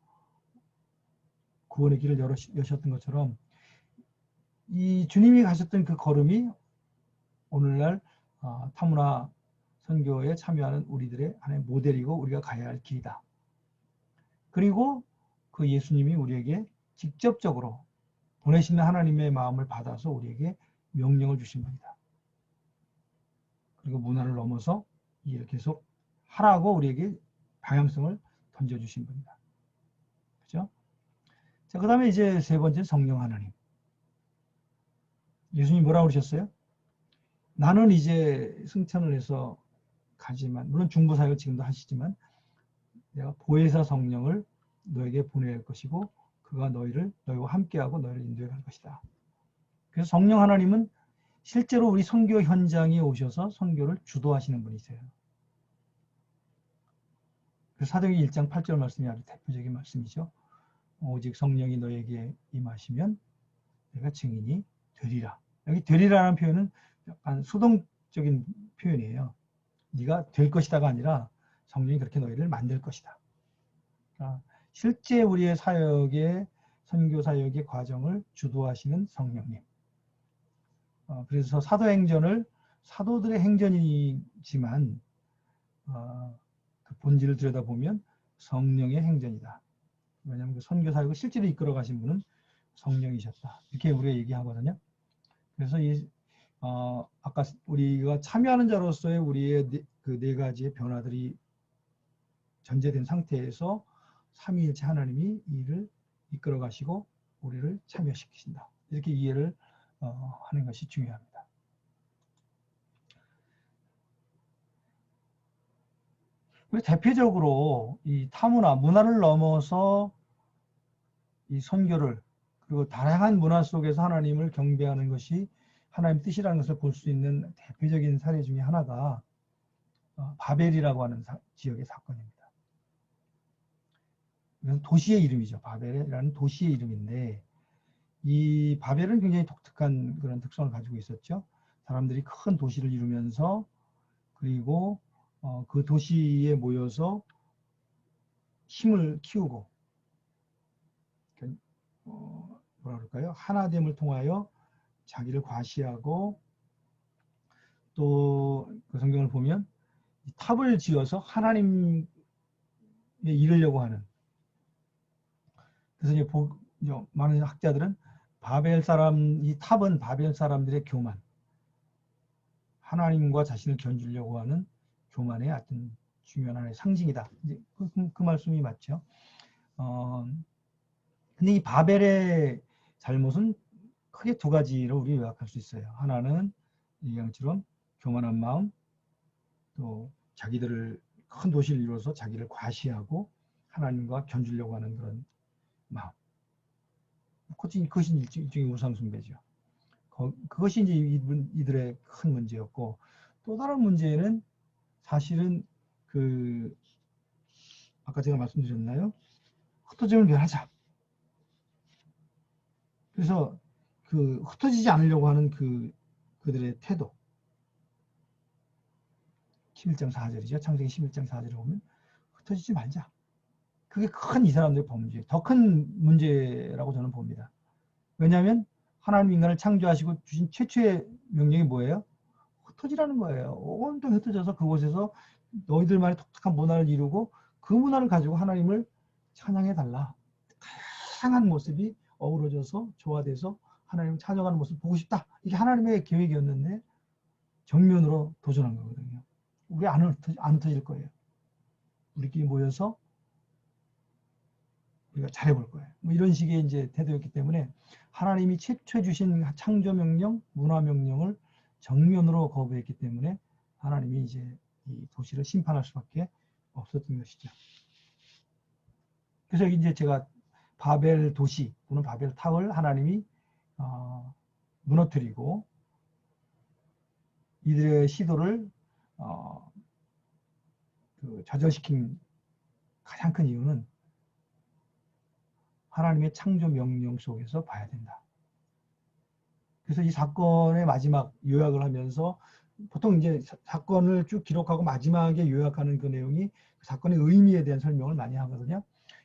구원의 길을 여셨던 것처럼, 이 주님이 가셨던 그 걸음이 오늘날 타문화 선교에 참여하는 우리들의 하나의 모델이고 우리가 가야 할 길이다. 그리고 그 예수님이 우리에게 직접적으로 보내시는 하나님의 마음을 받아서 우리에게 명령을 주신 분이다. 그리고 문화를 넘어서 이 일을 계속 하라고 우리에게 방향성을 던져주신 분이다. 그죠? 자, 그 다음에 이제 세 번째 성령 하나님. 예수님이 뭐라고 그러셨어요? 나는 이제 승천을 해서 가지만, 물론 중보사역을 지금도 하시지만, 내가 보혜사 성령을 너에게 보낼 것이고 그가 너희와 함께하고 너희를 인도해 갈 것이다. 그래서 성령 하나님은 실제로 우리 선교 현장에 오셔서 선교를 주도하시는 분이세요. 그래서 사도행전 1장 8절 말씀이 아주 대표적인 말씀이죠. 오직 성령이 너에게 임하시면 내가 증인이 되리라. 여기 되리라는 표현은 약간 수동적인 표현이에요. 네가 될 것이다가 아니라 성령이 그렇게 너희를 만들 것이다. 실제 우리의 사역의, 선교 사역의 과정을 주도하시는 성령님. 그래서 사도행전을 사도들의 행전이지만 그 본질을 들여다보면 성령의 행전이다. 왜냐하면 그 선교 사역을 실제로 이끌어 가신 분은 성령이셨다. 이렇게 우리가 얘기하거든요. 그래서 아까 우리가 참여하는 자로서의 우리의 그 네 가지의 변화들이 전제된 상태에서 삼위일체 하나님이 이 일을 이끌어 가시고 우리를 참여시키신다. 이렇게 이해를 하는 것이 중요합니다. 그리고 대표적으로 이 타문화, 문화를 넘어서 이 선교를, 그리고 다양한 문화 속에서 하나님을 경배하는 것이 하나님 뜻이라는 것을 볼 수 있는 대표적인 사례 중에 하나가 바벨이라고 하는 지역의 사건입니다. 이건 도시의 이름이죠. 바벨이라는 도시의 이름인데, 이 바벨은 굉장히 독특한 그런 특성을 가지고 있었죠. 사람들이 큰 도시를 이루면서, 그리고 그 도시에 모여서 힘을 키우고, 뭐라 그럴까요? 하나됨을 통하여 자기를 과시하고, 또 그 성경을 보면 탑을 지어서 하나님에 이르려고 하는. 그래서 이제 많은 학자들은 이 탑은 바벨 사람들의 교만, 하나님과 자신을 견주려고 하는 교만의 어떤 중요한 하나의 상징이다. 이제 그 말씀이 맞죠. 근데 이 바벨의 잘못은 크게 두 가지로 우리 요약할 수 있어요. 하나는 이경처럼 교만한 마음, 또 자기들을 큰 도시를 이루어서 자기를 과시하고 하나님과 견주려고 하는 그런 마음. 그것이 일종의 우상숭배죠. 그것이 이제 이들의 큰 문제였고, 또 다른 문제는 사실은 아까 제가 말씀드렸나요? 흩어짐을 멸하자. 그래서 흩어지지 않으려고 하는 그들의 태도. 11장 4절이죠. 창세기 11장 4절에 보면 흩어지지 말자. 그게 큰 이 사람들의 범죄, 더 큰 문제라고 저는 봅니다. 왜냐하면 하나님 인간을 창조하시고 주신 최초의 명령이 뭐예요? 흩어지라는 거예요. 온통 흩어져서 그곳에서 너희들만의 독특한 문화를 이루고 그 문화를 가지고 하나님을 찬양해 달라. 다양한 모습이 어우러져서 조화돼서 하나님을 찬양하는 모습을 보고 싶다. 이게 하나님의 계획이었는데 정면으로 도전한 거거든요. 우리 안 흩어질 거예요. 우리끼리 모여서 우리가 잘해볼 거예요. 뭐 이런 식의 이제 태도였기 때문에 하나님이 최초에 주신 창조 명령, 문화 명령을 정면으로 거부했기 때문에 하나님이 이제 이 도시를 심판할 수밖에 없었던 것이죠. 그래서 이제 제가 바벨 도시 또는 바벨 탑을 하나님이 무너뜨리고 이들의 시도를 좌절시킨 가장 큰 이유는 하나님의 창조 명령 속에서 봐야 된다. 그래서 이 사건의 마지막 요약을 하면서 보통 이제 사건을 쭉 기록하고 마지막에 요약하는 그 내용이 그 사건의 의미에 대한 설명을 많이 하거든요.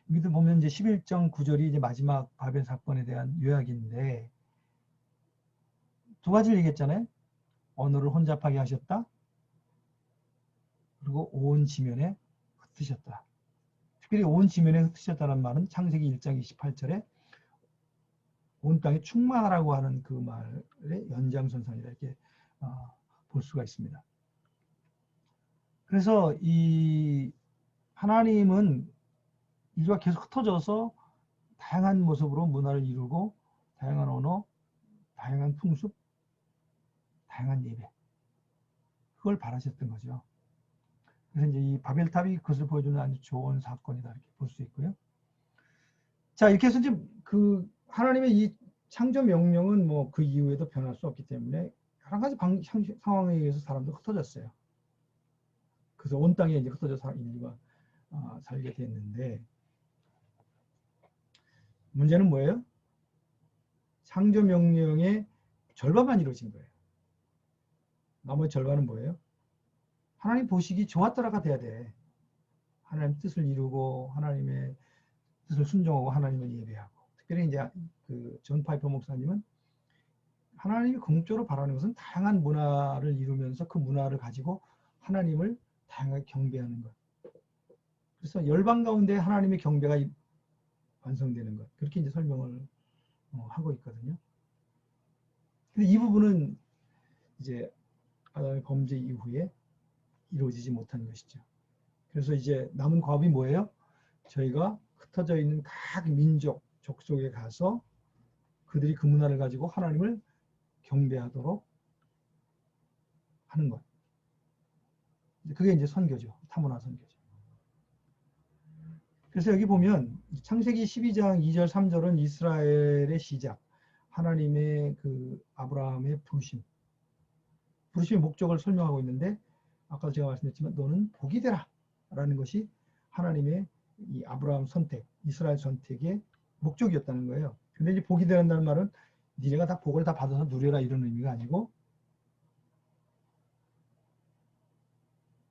여기도 보면 이제 11장 9절이 이제 마지막 바벨 사건에 대한 요약인데 두 가지를 얘기했잖아요. 언어를 혼잡하게 하셨다. 그리고 온 지면에 흩으셨다. 특별히 온 지면에 흩으셨다는 말은 창세기 1장 28절에 온 땅에 충만하라고 하는 그 말의 연장선상이다 이렇게 볼 수가 있습니다. 그래서 이 하나님은 인류가 계속 흩어져서 다양한 모습으로 문화를 이루고 다양한 언어, 다양한 풍습, 다양한 예배 그걸 바라셨던 거죠. 그래서 이제 이 바벨탑이 그것을 보여주는 아주 좋은 사건이다 이렇게 볼 수 있고요. 자 이렇게 해서 이제 그 하나님의 이 창조 명령은 뭐 그 이후에도 변할 수 없기 때문에 여러 가지 상황에 의해서 사람도 흩어졌어요. 그래서 온 땅에 이제 흩어져서 인류가 살게 됐는데 문제는 뭐예요? 창조 명령의 절반만 이루어진 거예요. 나머지 절반은 뭐예요? 하나님 보시기 좋았더라가 돼야 돼. 하나님 뜻을 이루고 하나님의 뜻을 순종하고 하나님을 예배하고 특별히 이제 그 존 파이퍼 목사님은 하나님이 공적으로 바라는 것은 다양한 문화를 이루면서 그 문화를 가지고 하나님을 다양하게 경배하는 것. 그래서 열방 가운데 하나님의 경배가 완성되는 것. 그렇게 이제 설명을 하고 있거든요. 근데 이 부분은 이제 아담의 범죄 이후에 이루어지지 못하는 것이죠. 그래서 이제 남은 과업이 뭐예요? 저희가 흩어져 있는 각 민족, 족속에 가서 그들이 그 문화를 가지고 하나님을 경배하도록 하는 것. 그게 이제 선교죠. 타문화 선교죠. 그래서 여기 보면 창세기 12장 2절 3절은 이스라엘의 시작, 하나님의 그 아브라함의 부르심의 목적을 설명하고 있는데 아까 제가 말씀드렸지만 너는 복이 되라 라는 것이 하나님의 이 아브라함 선택, 이스라엘 선택의 목적이었다는 거예요. 근데 이제 복이 되란다는 말은 니네가 다 복을 다 받아서 누려라 이런 의미가 아니고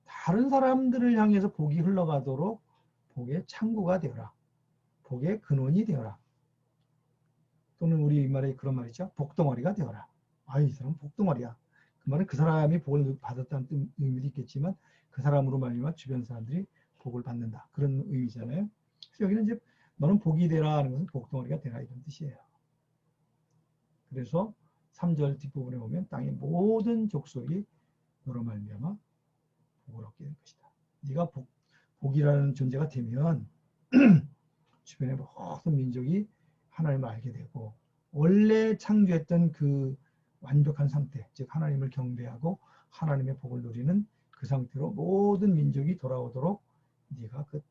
다른 사람들을 향해서 복이 흘러가도록 복의 창구가 되어라. 복의 근원이 되어라. 또는 우리 말에 그런 말이죠. 복덩어리가 되어라. 아, 이 사람은 복덩어리야. 그 말은 그 사람이 복을 받았다는 의미도 있겠지만 그 사람으로 말미암아 주변 사람들이 복을 받는다. 그런 의미잖아요. 그래서 여기는 이제 너는 복이 되라 하는 것은 복덩어리가 되라 이런 뜻이에요. 그래서 3절 뒷부분에 보면 땅의 모든 족속이 너로 말미암아 복을 얻게 될 것이다. 네가 복이라는 존재가 되면 주변의 모든 민족이 하나님을 알게 되고 원래 창조했던 그 완벽한 상태, 즉 하나님을 경배하고 하나님의 복을 누리는 그 상태로 모든 민족이 돌아오도록 네가 그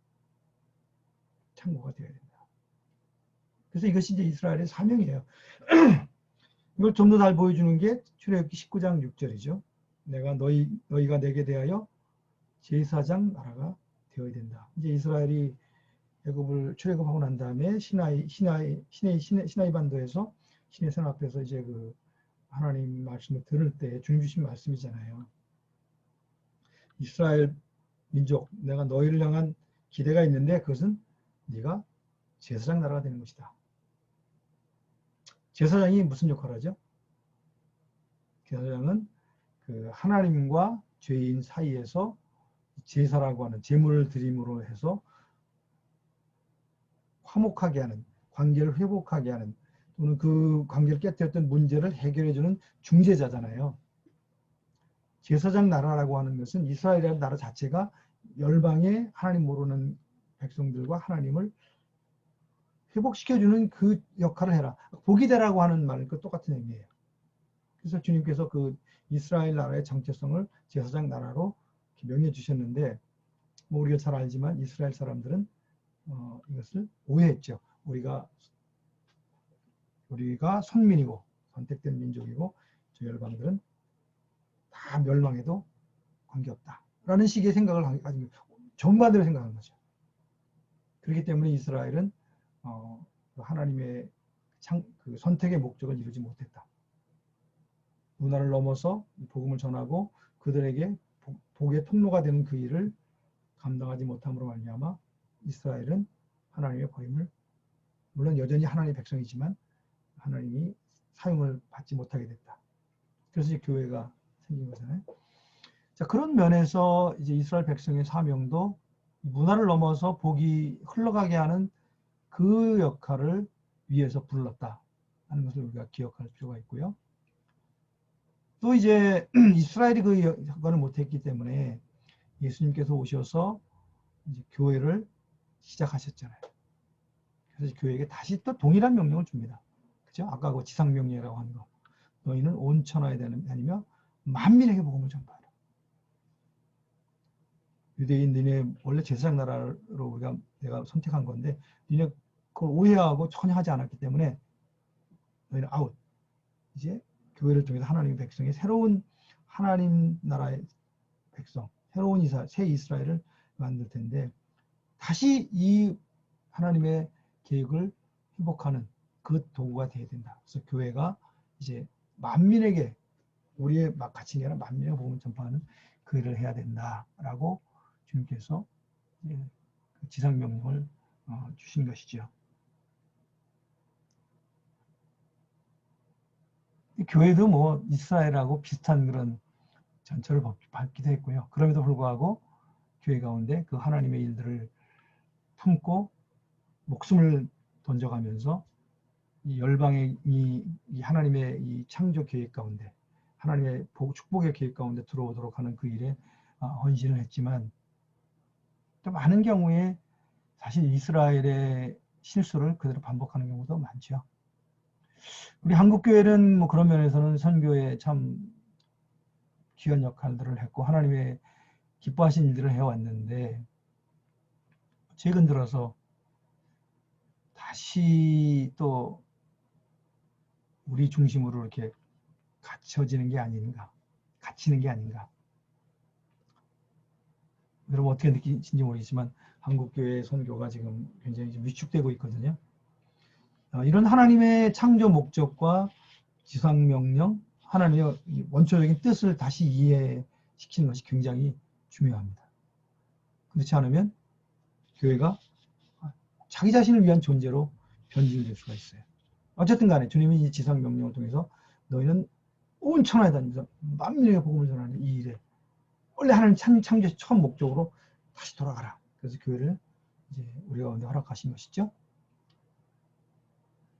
창고가 되어야 된다. 그래서 이것이 이제 이스라엘의 사명이에요. 이걸 좀 더 잘 보여주는 게 출애굽기 19장 6절이죠. 내가 너희가 내게 대하여 제사장 나라가 되어야 된다. 이제 이스라엘이 애굽을 출애굽하고 난 다음에 시나이 반도에서 신의 산 앞에서 이제 그 하나님 말씀을 들을 때 주님 주신 말씀이잖아요. 이스라엘 민족, 내가 너희를 향한 기대가 있는데 그것은 네가 제사장 나라가 되는 것이다. 제사장이 무슨 역할을 하죠? 제사장은 그 하나님과 죄인 사이에서 제사라고 하는 제물을 드림으로 해서 화목하게 하는, 관계를 회복하게 하는, 또는 그 관계를 깨뜨렸던 문제를 해결해주는 중재자잖아요. 제사장 나라라고 하는 것은 이스라엘이라는 나라 자체가 열방의 하나님 모르는 백성들과 하나님을 회복시켜주는 그 역할을 해라. 복이 되라고 하는 말과 똑같은 의미예요. 그래서 주님께서 그 이스라엘 나라의 정체성을 제사장 나라로 명해 주셨는데, 뭐 우리가 잘 알지만 이스라엘 사람들은 이것을 오해했죠. 우리가 선민이고 선택된 민족이고 저 열방들은 다 멸망해도 관계없다 라는 식의 생각을 가지고 정반대로 생각하는 거죠. 그렇기 때문에 이스라엘은 하나님의 그 선택의 목적을 이루지 못했다. 문화를 넘어서 복음을 전하고 그들에게 복의 통로가 되는 그 일을 감당하지 못함으로 말미암아 이스라엘은 하나님의 버림을, 물론 여전히 하나님의 백성이지만 하나님이 사용을 받지 못하게 됐다. 그래서 이제 교회가 생긴 거잖아요. 자, 그런 면에서 이제 이스라엘 백성의 사명도 문화를 넘어서 복이 흘러가게 하는 그 역할을 위해서 불렀다 하는 것을 우리가 기억할 필요가 있고요. 또 이제 이스라엘이 그 역할을 못했기 때문에 예수님께서 오셔서 이제 교회를 시작하셨잖아요. 그래서 교회에게 다시 또 동일한 명령을 줍니다. 그죠? 아까 그 지상명령이라고 하는 거. 너희는 온 천하에 다니며 만민에게 복음을 전파하라. 유대인 너네 원래 제사장 나라로 내가 선택한 건데 너네 그걸 오해하고 전혀 하지 않았기 때문에 너희는 아웃. 이제 교회를 통해서 하나님의 백성의 새로운 하나님 나라의 백성, 새로운 새 이스라엘을 만들 텐데 다시 이 하나님의 계획을 회복하는 그 도구가 되어야 된다. 그래서 교회가 이제 만민에게, 우리의 가치가 아니라 만민에게 복음을 전파하는 그 일을 해야 된다라고 주님께서 지상명령을 주신 것이죠. 교회도 뭐 이스라엘하고 비슷한 그런 전철을 밟기도 했고요. 그럼에도 불구하고 교회 가운데 그 하나님의 일들을 품고 목숨을 던져가면서 이 열방의 이 하나님의 이 창조 계획 가운데, 하나님의 축복의 계획 가운데 들어오도록 하는 그 일에 헌신을 했지만, 또 많은 경우에 사실 이스라엘의 실수를 그대로 반복하는 경우도 많죠. 우리 한국교회는 뭐 그런 면에서는 선교에 참 귀한 역할들을 했고 하나님의 기뻐하신 일들을 해왔는데, 최근 들어서 다시 또 우리 중심으로 이렇게 갇히는 게 아닌가. 여러분 어떻게 느끼신지 모르겠지만 한국교회 선교가 지금 굉장히 위축되고 있거든요. 이런 하나님의 창조 목적과 지상명령, 하나님의 원초적인 뜻을 다시 이해시키는 것이 굉장히 중요합니다. 그렇지 않으면 교회가 자기 자신을 위한 존재로 변질될 수가 있어요. 어쨌든 간에 주님이 이 지상명령을 통해서 너희는 온 천하에 다니면서 만민에게 복음을 전하는 이 일에 원래 하나님 창조의 처음 목적으로 다시 돌아가라. 그래서 교회를 이제 우리 가운데 허락하신 것이죠.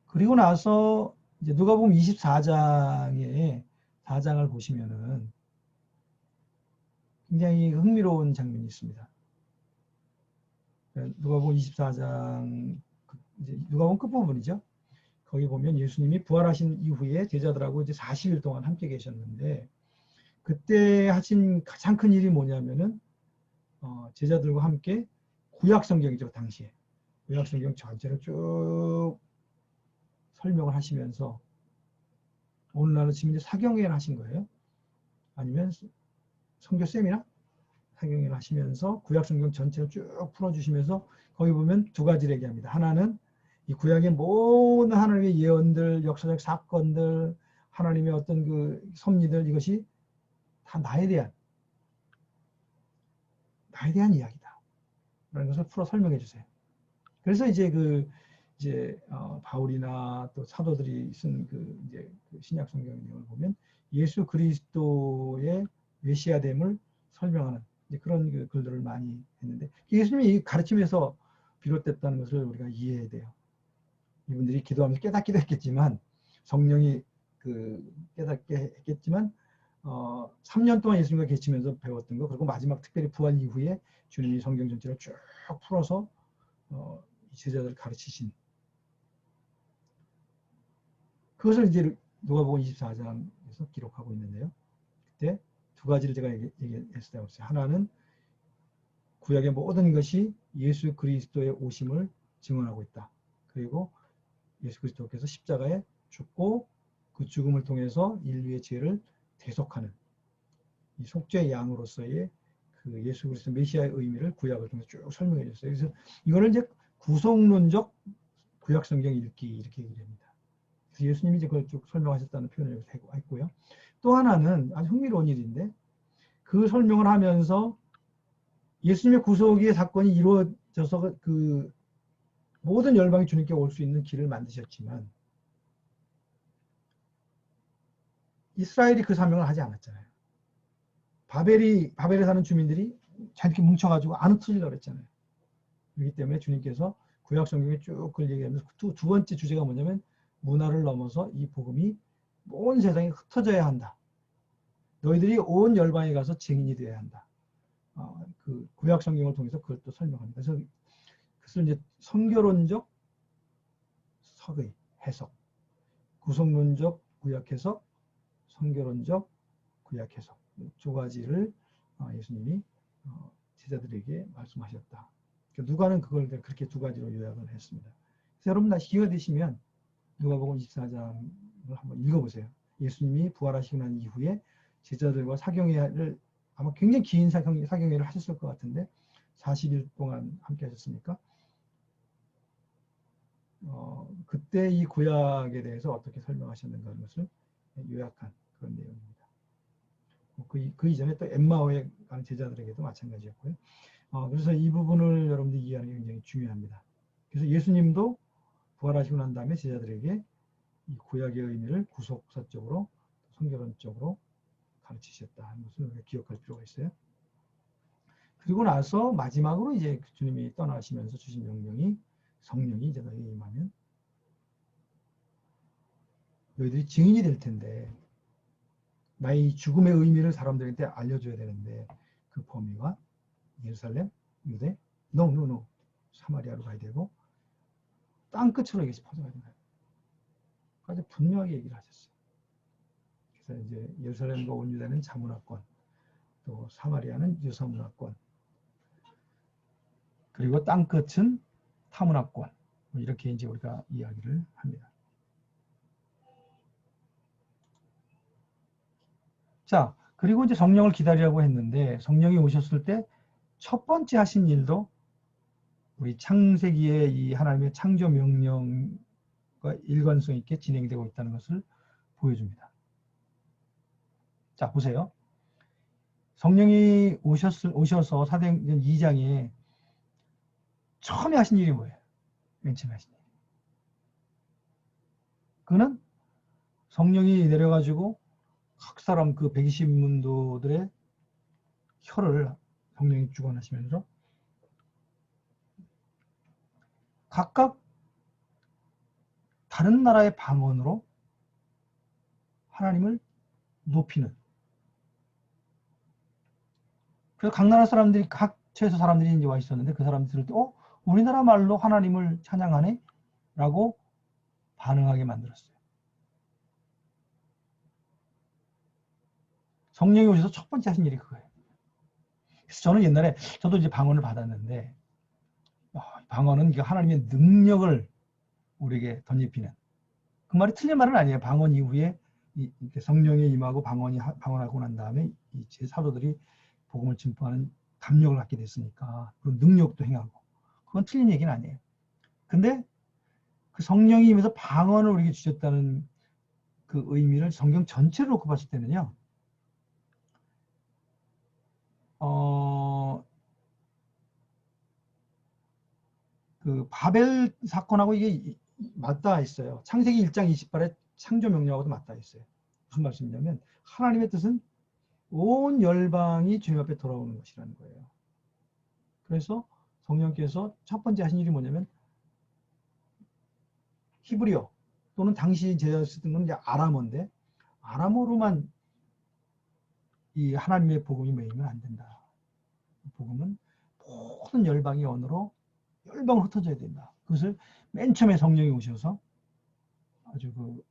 그리고 나서 이제 누가복음 24장에 4장을 보시면은 굉장히 흥미로운 장면이 있습니다. 누가복음 24장, 이제 누가복음 끝부분이죠. 거기 보면 예수님이 부활하신 이후에 제자들하고 이제 40일 동안 함께 계셨는데, 그때 하신 가장 큰 일이 뭐냐면은 제자들과 함께 구약 성경이죠. 당시에 구약 성경 전체를 쭉 설명을 하시면서, 오늘날은 지금 이제 사경회를 하신 거예요. 아니면 선교 세미나 사경회를 하시면서 구약 성경 전체를 쭉 풀어주시면서 거기 보면 두 가지를 얘기합니다. 하나는 이 구약의 모든 하나님의 예언들, 역사적 사건들, 하나님의 어떤 그 섭리들, 이것이 다 나에 대한 이야기다 라는 것을 풀어 설명해 주세요. 그래서 이제 바울이나 또 사도들이 쓴 그 이제 그 신약 성경 내용을 보면 예수 그리스도의 메시아됨을 설명하는 그런 글들을 많이 했는데 예수님이 이 가르침에서 비롯됐다는 것을 우리가 이해해야 돼요. 이분들이 기도하면서 깨닫기도 했겠지만 성령이 깨닫게 했겠지만 3년 동안 예수님과 계시면서 배웠던 거 그리고 마지막 특별히 부활 이후에 주님이 성경 전체를 쭉 풀어서 제자들을 가르치신 그것을 이제 누가복음 24장에서 기록하고 있는데요. 그때 두 가지를 제가 얘기했어요. 하나는 구약의 모든 것이 예수 그리스도의 오심을 증언하고 있다. 그리고 예수 그리스도께서 십자가에 죽고 그 죽음을 통해서 인류의 죄를 대속하는 이 속죄의 양으로서의 그 예수 그리스도 메시아의 의미를 구약을 통해서 쭉 설명해 줬어요. 그래서 이거를 이제 구속론적 구약 성경 읽기 이렇게 얘기를 합니다. 그래서 예수님이 이제 그걸 쭉 설명하셨다는 표현을 했고요. 또 하나는 아주 흥미로운 일인데 그 설명을 하면서 예수님의 구속의 사건이 이루어져서 그 모든 열방이 주님께 올 수 있는 길을 만드셨지만 이스라엘이 그 사명을 하지 않았잖아요. 바벨에 사는 주민들이 잘 이렇게 뭉쳐가지고 안 흩어지려고 그랬잖아요. 그렇기 때문에 주님께서 구약 성경에 쭉 그걸 얘기하면서 두 번째 주제가 뭐냐면 문화를 넘어서 이 복음이 온 세상에 흩어져야 한다. 너희들이 온 열방에 가서 증인이 되어야 한다. 그 구약 성경을 통해서 그걸 또 설명합니다. 그래서 그것을 이제 성교론적 석의 해석, 구속론적 구약 해석, 성교론적 구약 해석 두 가지를 예수님이 제자들에게 말씀하셨다. 그러니까 누가는 그걸 그렇게 두 가지로 요약을 했습니다. 그래서 여러분 다 기회가 되시면 누가복음 24장을 한번 읽어보세요. 예수님이 부활하시고 난 이후에 제자들과 사경회를 아마 굉장히 긴 사경회를 하셨을 것 같은데 40일 동안 함께 하셨으니까 그때 이 구약에 대해서 어떻게 설명하셨는가 하는 것을 요약한 그런 내용입니다. 그 이전에 또 엠마오에 가는 제자들에게도 마찬가지였고요. 그래서 이 부분을 여러분들이 이해하는 게 굉장히 중요합니다. 그래서 예수님도 부활하시고 난 다음에 제자들에게 이 구약의 의미를 구속사적으로 성결론적으로 가르치셨다 하는 것을 우리가 기억할 필요가 있어요. 그리고 나서 마지막으로 이제 주님이 떠나시면서 주신 명령이 성령이 이제 너희에게 임하면 너희들이 증인이 될 텐데 나의 죽음의 의미를 사람들한테 알려줘야 되는데 그 범위가 예루살렘, 유대, 노 사마리아로 가야 되고 땅끝으로 이것이 퍼져가야 된다. 아주 분명하게 얘기를 하셨어요. 그래서 이제 예루살렘과 온 유다는 자문화권, 또 사마리아는 유사문화권, 그리고 땅끝은 타문화권 이렇게 이제 우리가 이야기를 합니다. 자, 그리고 이제 성령을 기다리라고 했는데 성령이 오셨을 때 첫 번째 하신 일도 우리 창세기의 이 하나님의 창조 명령과 일관성 있게 진행되고 있다는 것을 보여줍니다. 자, 보세요. 성령이 오셔서 사도행전 2장에 처음에 하신 일이 뭐예요? 맨 처음에 하신 일. 그는 성령이 내려가지고 각 사람 그 120문도들의 혀를 성령이 주관하시면서 각각 다른 나라의 방언으로 하나님을 높이는. 그래서 각 나라 사람들이 각 처에서 사람들이 이제 와 있었는데 그 사람들이 들을 때 우리나라 말로 하나님을 찬양하네? 라고 반응하게 만들었어요. 성령이 오셔서 첫 번째 하신 일이 그거예요. 그래서 저는 옛날에 저도 이제 방언을 받았는데 방언은 하나님의 능력을 우리에게 덧입히는 그 말이 틀린 말은 아니에요. 방언 이후에 성령이 임하고 방언하고 난 다음에 제 사도들이 복음을 증거하는 담력을 갖게 됐으니까 그런 능력도 행하고 그건 틀린 얘기는 아니에요. 근데 그 성령이 임해서 방언을 우리에게 주셨다는 그 의미를 성경 전체로 놓고 봤을 때는요. 그 바벨 사건하고 이게 맞닿아 있어요. 창세기 1장 28에 창조 명령하고도 맞닿아 있어요. 무슨 말씀이냐면 하나님의 뜻은 온 열방이 주님 앞에 돌아오는 것이라는 거예요. 그래서 성령께서 첫 번째 하신 일이 뭐냐면 히브리어 또는 당시 제자 쓰던 건 이제 아람어인데 아람어로만 이 하나님의 복음이 모이면 안 된다. 복음은 모든 열방의 언어로 열방으로 흩어져야 된다. 그것을 맨 처음에 성령이 오셔서 아주 그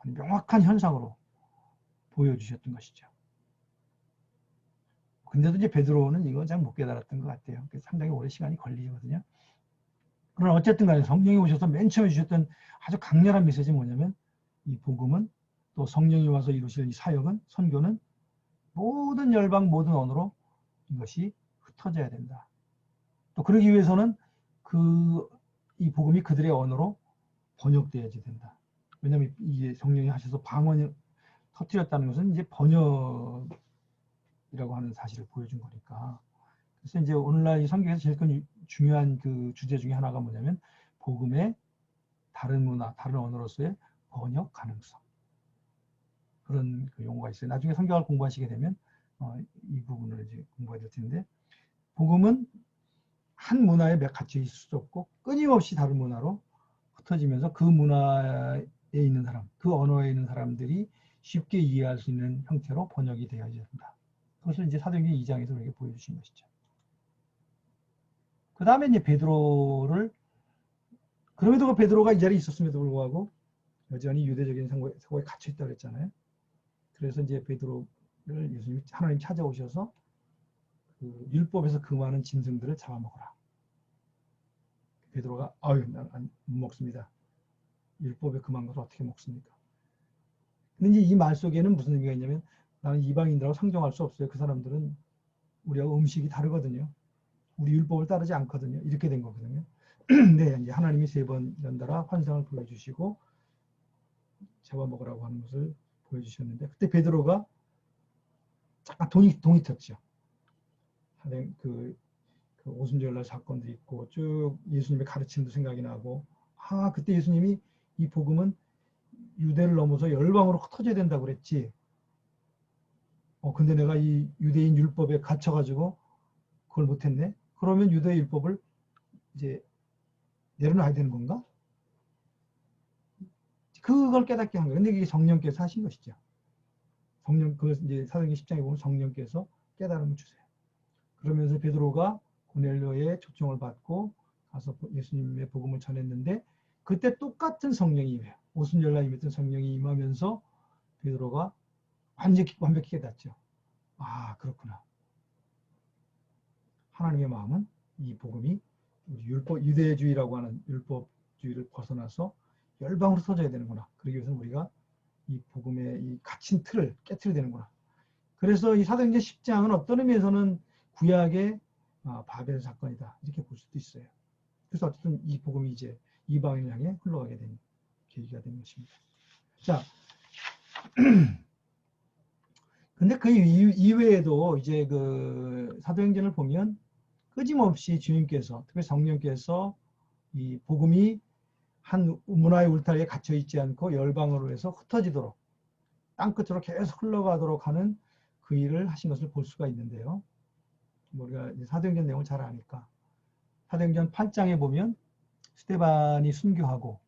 명확한 현상으로 보여주셨던 것이죠. 근데도 이제 베드로는 이거 잘 못 깨달았던 것 같아요. 상당히 오래 시간이 걸리거든요. 그러나 어쨌든 간에 성령이 오셔서 맨 처음에 주셨던 아주 강렬한 메시지는 뭐냐면 이 복음은 또 성령이 와서 이루실 이 사역은 선교는 모든 열방 모든 언어로 이것이 흩어져야 된다. 또 그러기 위해서는 이 복음이 그들의 언어로 번역되어야지 된다. 왜냐하면 이게 성령이 하셔서 방언을 터뜨렸다는 것은 이제 번역이라고 하는 사실을 보여준 거니까. 그래서 이제 오늘날 이 성경에서 제일 큰 중요한 그 주제 중에 하나가 뭐냐면 복음의 다른 문화, 다른 언어로서의 번역 가능성. 그런 그 용어가 있어요. 나중에 성경을 공부하시게 되면 이 부분을 이제 공부해야 될 텐데 복음은 한 문화에 갇혀 있을 수 없고 끊임없이 다른 문화로 흩어지면서 그 문화에 있는 사람, 그 언어에 있는 사람들이 쉽게 이해할 수 있는 형태로 번역이 되어야 된다. 그것을 이제 사도행전 2장에서 우리에게 보여주신 것이죠. 그 다음에 이제 베드로를 그럼에도 베드로가 이 자리에 있었음에도 불구하고 여전히 유대적인 사고에 갇혀 있다고 했잖아요. 그래서 이제 베드로를 예수님이 하나님 찾아오셔서 그 율법에서 금하는 짐승들을 잡아먹어라. 베드로가 아유 난 못 먹습니다. 율법에 금한 것을 어떻게 먹습니까? 근데 이제 이 말 속에는 무슨 의미가 있냐면 나는 이방인들하고 상종할 수 없어요. 그 사람들은 우리하고 음식이 다르거든요. 우리 율법을 따르지 않거든요. 이렇게 된 거거든요. 네, 이제 하나님이 3번 연달아 환상을 보여주시고 잡아먹으라고 하는 것을 보여주셨는데 그때 베드로가 잠깐 동이 텄죠. 그 오순절날 사건도 있고 쭉 예수님의 가르침도 생각이 나고 그때 예수님이 이 복음은 유대를 넘어서 열방으로 흩어져야 된다고 그랬지. 근데 내가 이 유대인 율법에 갇혀가지고 그걸 못했네. 그러면 유대 율법을 이제 내려놔야 되는 건가? 그걸 깨닫게 한 거예요. 근데 이게 성령께서 하신 것이죠. 이제 사도행전 10장에 보면 성령께서 깨달음을 주세요. 그러면서 베드로가 고넬료의 초청을 받고 가서 예수님의 복음을 전했는데 그때 똑같은 성령이 임해요. 오순절날 임했던 성령이 임하면서 베드로가 완벽히 깨닫죠. 그렇구나. 하나님의 마음은 이 복음이 유대주의라고 하는 율법주의를 벗어나서 열방으로 흩어져야 되는구나. 그러기 위해서는 우리가 이 복음의 이 갇힌 틀을 깨트려야 되는구나. 그래서 이 사도행전 10장은 어떤 의미에서는 구약의 바벨 사건이다. 이렇게 볼 수도 있어요. 그래서 어쨌든 이 복음이 이제 이방인을 향해 흘러가게 된 계기가 된 것입니다. 자, 근데 그 이외에도 이제 그 사도행전을 보면 끊임없이 주님께서, 특히 성령께서 이 복음이 한 문화의 울타리에 갇혀 있지 않고 열방으로 해서 흩어지도록 땅끝으로 계속 흘러가도록 하는 그 일을 하신 것을 볼 수가 있는데요. 우리가 사도행전 내용을 잘 아니까 사도행전 8장에 보면 스데반이 순교하고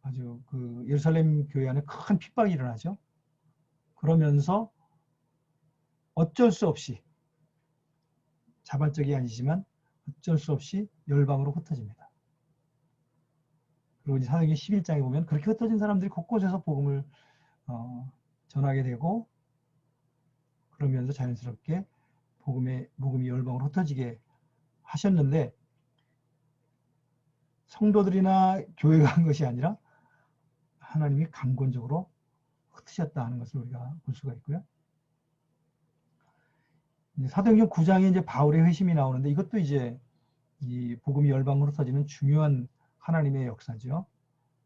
아주 그 예루살렘 교회 안에 큰 핍박이 일어나죠. 그러면서 어쩔 수 없이 자발적이 아니지만 어쩔 수 없이 열방으로 흩어집니다. 그리고 이제 사도행전 11장에 보면 그렇게 흩어진 사람들이 곳곳에서 복음을 전하게 되고 그러면서 자연스럽게 복음이 열방으로 흩어지게 하셨는데 성도들이나 교회가 한 것이 아니라 하나님이 강권적으로 흩으셨다 하는 것을 우리가 볼 수가 있고요. 사도행전 9장에 이제 바울의 회심이 나오는데 이것도 이제 이 복음이 열방으로 흩어지는 중요한 하나님의 역사죠.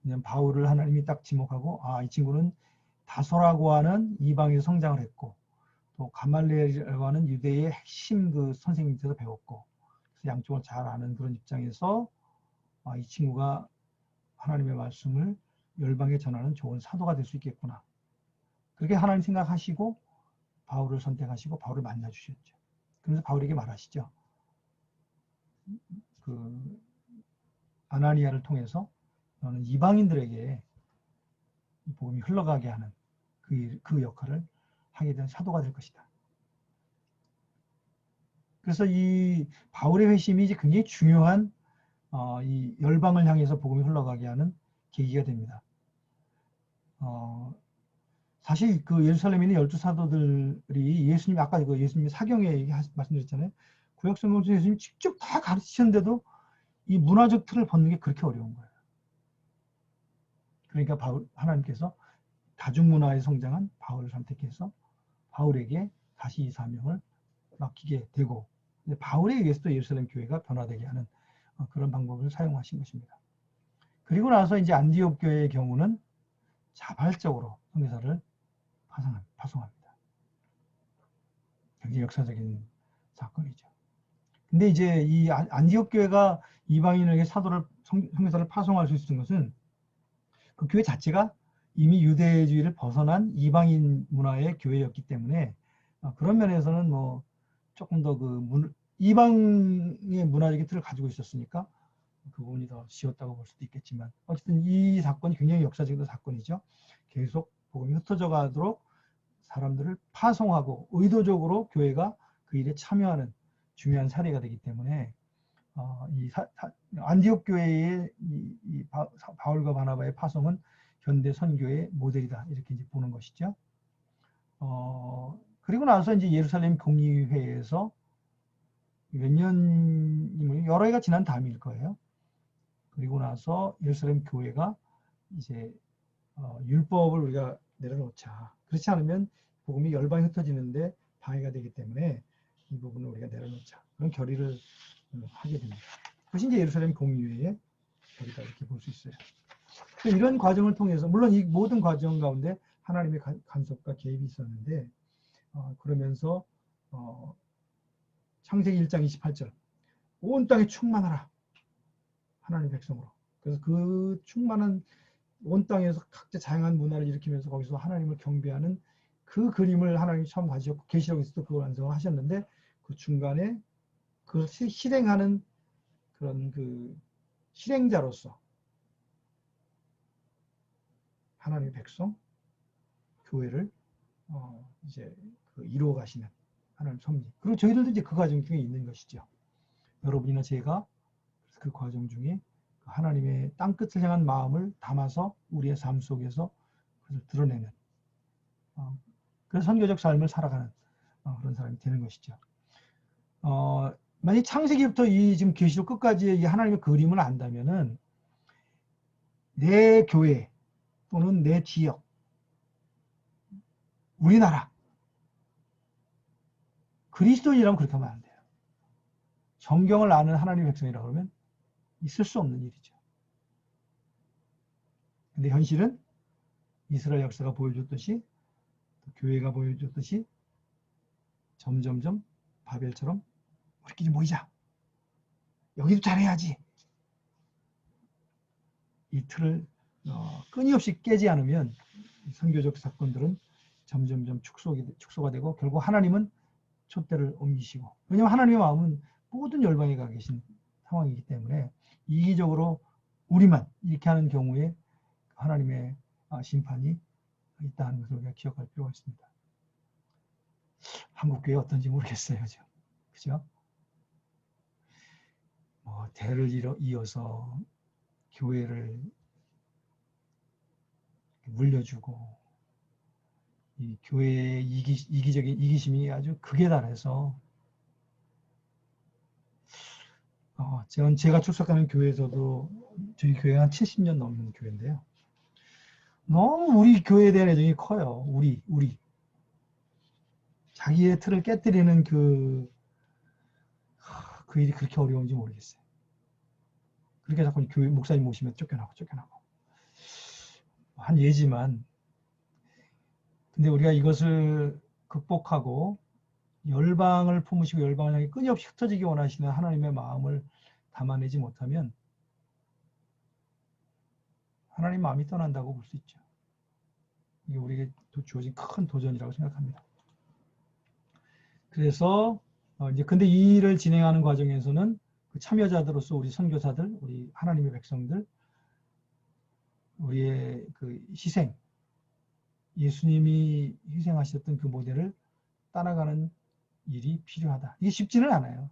왜냐하면 바울을 하나님이 딱 지목하고 이 친구는 다소라고 하는 이방에서 성장을 했고 또 가말리엘이라고 하는 유대의 핵심 그 선생님 밑에서 배웠고 그래서 양쪽을 잘 아는 그런 입장에서 이 친구가 하나님의 말씀을 열방에 전하는 좋은 사도가 될 수 있겠구나. 그렇게 하나님 생각하시고 바울을 선택하시고 바울을 만나주셨죠. 그래서 바울에게 말하시죠. 그 아나니아를 통해서 너는 이방인들에게 이 복음이 흘러가게 하는 그 역할을 하게 된 사도가 될 것이다. 그래서 이 바울의 회심이 이제 굉장히 중요한 이 열방을 향해서 복음이 흘러가게 하는 계기가 됩니다. 사실 그 예루살렘에 있는 12사도들이 예수님, 아까 그 예수님 사경에 말씀드렸잖아요. 구약성경에서 예수님 직접 다 가르치셨는데도 이 문화적 틀을 벗는 게 그렇게 어려운 거예요. 그러니까 하나님께서 다중문화에 성장한 바울을 선택해서 바울에게 다시 이 사명을 맡기게 되고, 바울에 의해서 또 예루살렘 교회가 변화되게 하는 그런 방법을 사용하신 것입니다. 그리고 나서 이제 안디옥 교회의 경우는 자발적으로 선교사를 파송합니다. 굉장히 역사적인 사건이죠. 근데 이제 이 안디옥 교회가 이방인에게 선교사를 파송할 수 있었던 것은 그 교회 자체가 이미 유대주의를 벗어난 이방인 문화의 교회였기 때문에 그런 면에서는 뭐 조금 더 이방의 문화적인 틀을 가지고 있었으니까 그 부분이 더 쉬웠다고 볼 수도 있겠지만, 어쨌든 이 사건이 굉장히 역사적인 사건이죠. 계속 복음이 흩어져 가도록 사람들을 파송하고 의도적으로 교회가 그 일에 참여하는 중요한 사례가 되기 때문에 안디옥 교회의 바울과 바나바의 파송은 현대 선교의 모델이다, 이렇게 이제 보는 것이죠. 그리고 나서 이제 예루살렘 공의회에서 몇 년이면 여러 해가 지난 다음일 거예요. 그리고 나서 예루살렘 교회가 이제 율법을 우리가 내려놓자. 그렇지 않으면 복음이 열방에 흩어지는데 방해가 되기 때문에 이 부분을 우리가 내려놓자. 그런 결의를 하게 됩니다. 그것이 이제 예루살렘 공의회의 결의다, 이렇게 볼 수 있어요. 이런 과정을 통해서, 물론 이 모든 과정 가운데 하나님의 간섭과 개입이 있었는데, 그러면서 창세기 1장 28절 온 땅에 충만하라, 하나님의 백성으로. 그래서 그 충만한 온 땅에서 각자 다양한 문화를 일으키면서 거기서 하나님을 경배하는 그 그림을 하나님이 처음 가지셨고, 계시록에서도 그걸 완성을 하셨는데, 그 중간에 그걸 실행하는 그런 그 실행자로서 하나님의 백성, 교회를 이제 이루어 가시는 하나님 섭리. 그리고 저희들도 이제 그 과정 중에 있는 것이죠. 여러분이나 제가 그 과정 중에 하나님의 땅끝을 향한 마음을 담아서 우리의 삶 속에서 그것을 드러내는, 그래서 선교적 삶을 살아가는 그런 사람이 되는 것이죠. 만약 창세기부터 이 지금 계시록 끝까지의 이 하나님의 그림을 안다면은 내 교회 또는 내 지역, 우리나라, 그리스도인이라면 그렇게 하면 안 돼요. 성경을 아는 하나님의 백성이라고 하면 있을 수 없는 일이죠. 근데 현실은 이스라엘 역사가 보여줬듯이, 교회가 보여줬듯이 점점점 바벨처럼 우리끼리 모이자, 여기도 잘해야지, 이 틀을 끊임없이 깨지 않으면 선교적 사건들은 점점점 축소가 되고 결국 하나님은 촛대를 옮기시고, 왜냐하면 하나님의 마음은 모든 열방에 가 계신 상황이기 때문에 이기적으로 우리만 이렇게 하는 경우에 하나님의 심판이 있다는 것을 우리가 기억할 필요가 있습니다. 한국교회 어떤지 모르겠어요, 지금. 그죠? 대를 이어서 교회를 물려주고, 이 교회의 이기적인 이기심이 아주 극에 달해서, 제가 출석하는 교회에서도 저희 교회가 한 70년 넘는 교회인데요. 너무 우리 교회에 대한 애정이 커요. 우리. 자기의 틀을 깨뜨리는 그 일이 그렇게 어려운지 모르겠어요. 그렇게 자꾸 교회 목사님 모시면 쫓겨나고. 한 예지만, 근데 우리가 이것을 극복하고 열방을 품으시고 열방을 향해 끊임없이 흩어지기 원하시는 하나님의 마음을 담아내지 못하면 하나님 마음이 떠난다고 볼 수 있죠. 이게 우리에게 주어진 큰 도전이라고 생각합니다. 그래서 이제 근데 이 일을 진행하는 과정에서는 그 참여자들로서 우리 선교사들, 우리 하나님의 백성들, 우리의 그 희생, 예수님이 희생하셨던 그 모델을 따라가는 일이 필요하다. 이게 쉽지는 않아요.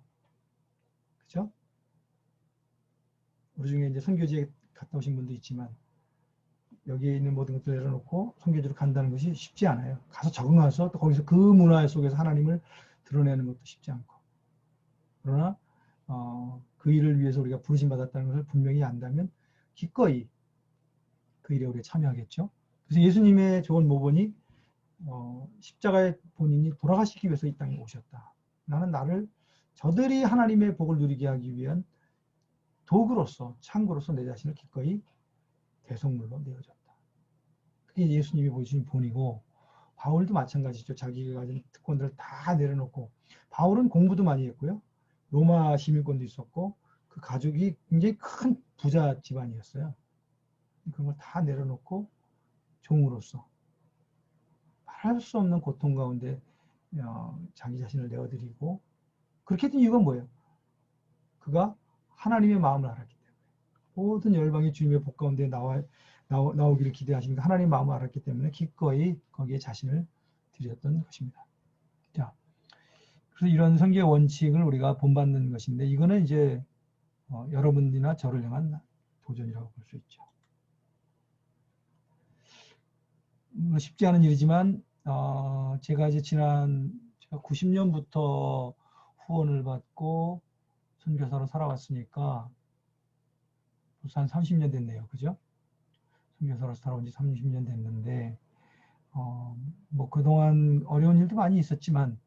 그렇죠? 우리 중에 이제 선교지에 갔다 오신 분도 있지만 여기에 있는 모든 것들 내려놓고 선교지로 간다는 것이 쉽지 않아요. 가서 적응해서 또 거기서 그 문화 속에서 하나님을 드러내는 것도 쉽지 않고. 그러나 그 일을 위해서 우리가 부르심 받았다는 것을 분명히 안다면 기꺼이 그 일에 우리가 참여하겠죠. 그래서 예수님의 좋은 모본이 십자가에 본인이 돌아가시기 위해서 이 땅에 오셨다. 나는 나를 저들이 하나님의 복을 누리게 하기 위한 도구로서, 창구로서 내 자신을 기꺼이 대속물로 내어줬다. 그게 예수님이 보여주신 본이고, 바울도 마찬가지죠. 자기가 가진 특권들을 다 내려놓고, 바울은 공부도 많이 했고요. 로마 시민권도 있었고, 그 가족이 굉장히 큰 부자 집안이었어요. 그런 걸 다 내려놓고 종으로서 말할 수 없는 고통 가운데 자기 자신을 내어드리고, 그렇게 했던 이유가 뭐예요? 그가 하나님의 마음을 알았기 때문에. 모든 열방이 주님의 복 가운데 나오기를 기대하시니까 하나님의 마음을 알았기 때문에 기꺼이 거기에 자신을 드렸던 것입니다. 자, 그래서 이런 선교의 원칙을 우리가 본받는 것인데, 이거는 이제 여러분들이나 저를 향한 도전이라고 볼 수 있죠. 쉽지 않은 일이지만 제가 이제 제가 90년부터 후원을 받고 선교사로 살아왔으니까 벌써 한 30년 됐네요. 그죠? 선교사로 살아온 지 30년 됐는데 뭐 그동안 어려운 일도 많이 있었지만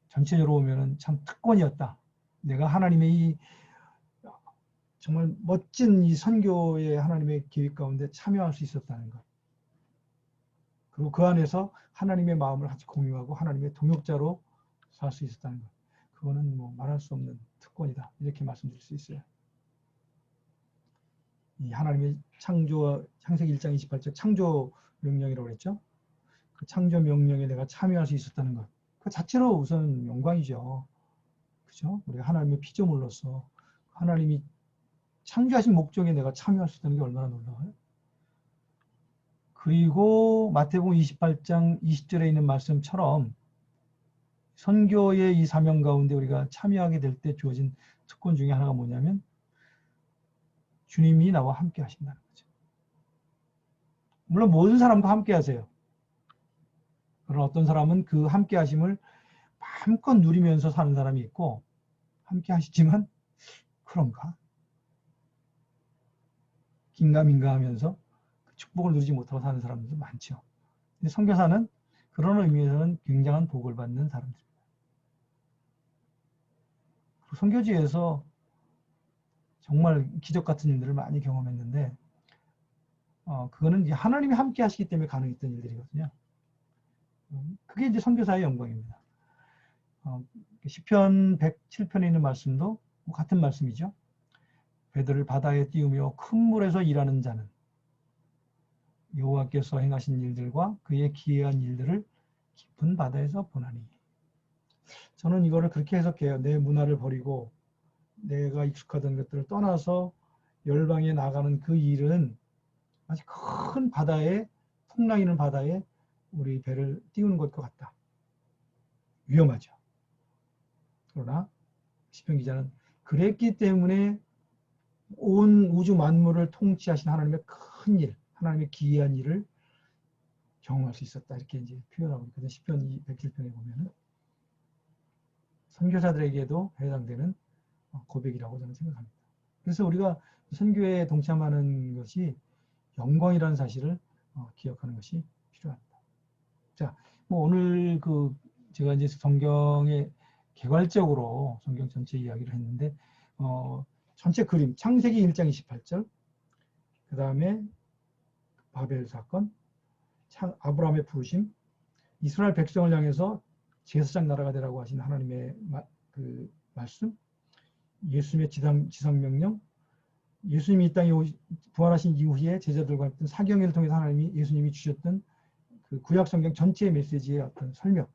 전체적으로 보면은 참 특권이었다. 내가 하나님의 이 정말 멋진 이 선교의 하나님의 계획 가운데 참여할 수 있었다는 것. 그리고 그 안에서 하나님의 마음을 같이 공유하고 하나님의 동역자로 살 수 있었다는 것. 그거는 뭐 말할 수 없는 특권이다. 이렇게 말씀드릴 수 있어요. 이 하나님의 창세기 1장 28절 창조 명령이라고 그랬죠. 그 창조 명령에 내가 참여할 수 있었다는 것. 그 자체로 우선 영광이죠. 그죠? 우리가 하나님의 피조물로서 하나님이 창조하신 목적에 내가 참여할 수 있다는 게 얼마나 놀라워요. 그리고 마태복음 28장 20절에 있는 말씀처럼 선교의 이 사명 가운데 우리가 참여하게 될 때 주어진 특권 중에 하나가 뭐냐면 주님이 나와 함께 하신다는 거죠. 물론 모든 사람과 함께 하세요. 그러나 어떤 사람은 그 함께 하심을 마음껏 누리면서 사는 사람이 있고 함께 하시지만 그런가? 긴가민가 하면서 그 축복을 누리지 못하고 사는 사람들도 많죠. 근데 선교사는 그런 의미에서는 굉장한 복을 받는 사람들입니다. 선교지에서 정말 기적 같은 일들을 많이 경험했는데 그거는 이제 하나님이 함께 하시기 때문에 가능했던 일들이거든요. 그게 이제 선교사의 영광입니다. 시편 107편에 있는 말씀도 같은 말씀이죠. 배들을 바다에 띄우며 큰 물에서 일하는 자는 여호와께서 행하신 일들과 그의 기이한 일들을 깊은 바다에서 보나니. 저는 이거를 그렇게 해석해요. 내 문화를 버리고 내가 익숙하던 것들을 떠나서 열방에 나가는 그 일은 아주 큰 바다에, 풍랑 있는 바다에 우리 배를 띄우는 것과 같다. 위험하죠. 그러나 시편 기자는 그랬기 때문에 온 우주 만물을 통치하신 하나님의 큰 일, 하나님의 기이한 일을 경험할 수 있었다. 이렇게 이제 표현하고 있거든요. 시편 107편에 보면은 선교사들에게도 해당되는 고백이라고 저는 생각합니다. 그래서 우리가 선교에 동참하는 것이 영광이라는 사실을 기억하는 것이 필요합니다. 자, 뭐 오늘 제가 이제 성경에 개괄적으로 성경 전체 이야기를 했는데 전체 그림 창세기 1장 28절, 그 다음에 바벨 사건, 아브라함의 부르심, 이스라엘 백성을 향해서 제사장 나라가 되라고 하신 하나님의 말씀, 예수님의 지상명령, 예수님이 이 땅에 부활하신 이후에 제자들과 했던 사경회를 통해서 하나님이 예수님이 주셨던 그 구약 성경 전체의 메시지의 어떤 설명,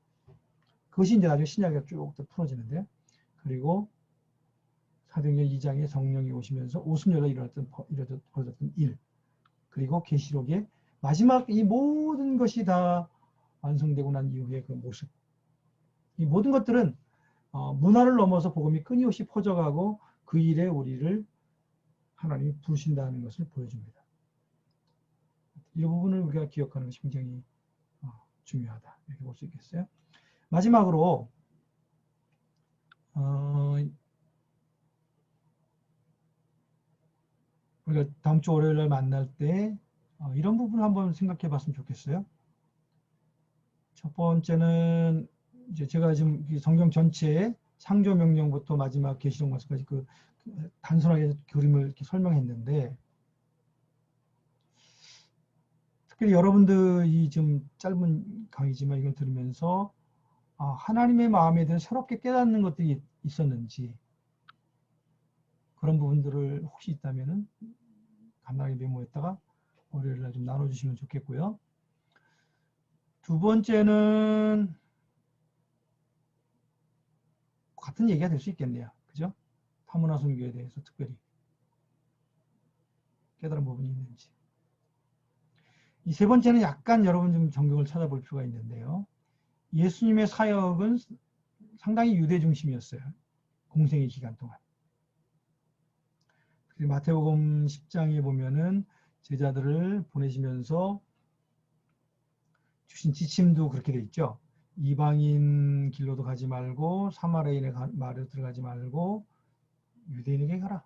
그것이 이제 나중에 신약에 쭉 풀어지는데요. 그리고 사도행전 2장에 성령이 오시면서 오순절에 벌어졌던 일, 그리고 계시록의 마지막 이 모든 것이 다 완성되고 난 이후의 그 모습, 이 모든 것들은 문화를 넘어서 복음이 끊임없이 퍼져가고 그 일에 우리를 하나님이 부르신다는 것을 보여줍니다. 이 부분을 우리가 기억하는 것이 굉장히 중요하다, 이렇게 볼 수 있겠어요. 마지막으로 우리가 다음 주 월요일 날 만날 때 이런 부분을 한번 생각해 봤으면 좋겠어요. 첫 번째는 이제 제가 지금 성경 전체에 창조 명령부터 마지막 계시록 말씀까지 그 단순하게 그림을 이렇게 설명했는데, 특별히 여러분들이 좀 짧은 강의지만 이걸 들으면서 하나님의 마음에 대해 새롭게 깨닫는 것들이 있었는지, 그런 부분들을 혹시 있다면은 간단하게 메모했다가 월요일 날 좀 나눠주시면 좋겠고요. 두 번째는 같은 얘기가 될 수 있겠네요. 그죠? 타문화 선교에 대해서 특별히 깨달은 부분이 있는지. 이 세 번째는 약간 여러분 좀 정경을 찾아볼 필요가 있는데요. 예수님의 사역은 상당히 유대 중심이었어요. 공생의 기간 동안. 마태복음 10장에 보면은 제자들을 보내시면서 주신 지침도 그렇게 돼 있죠. 이방인 길로도 가지 말고 사마리아인의 말에 들어가지 말고 유대인에게 가라.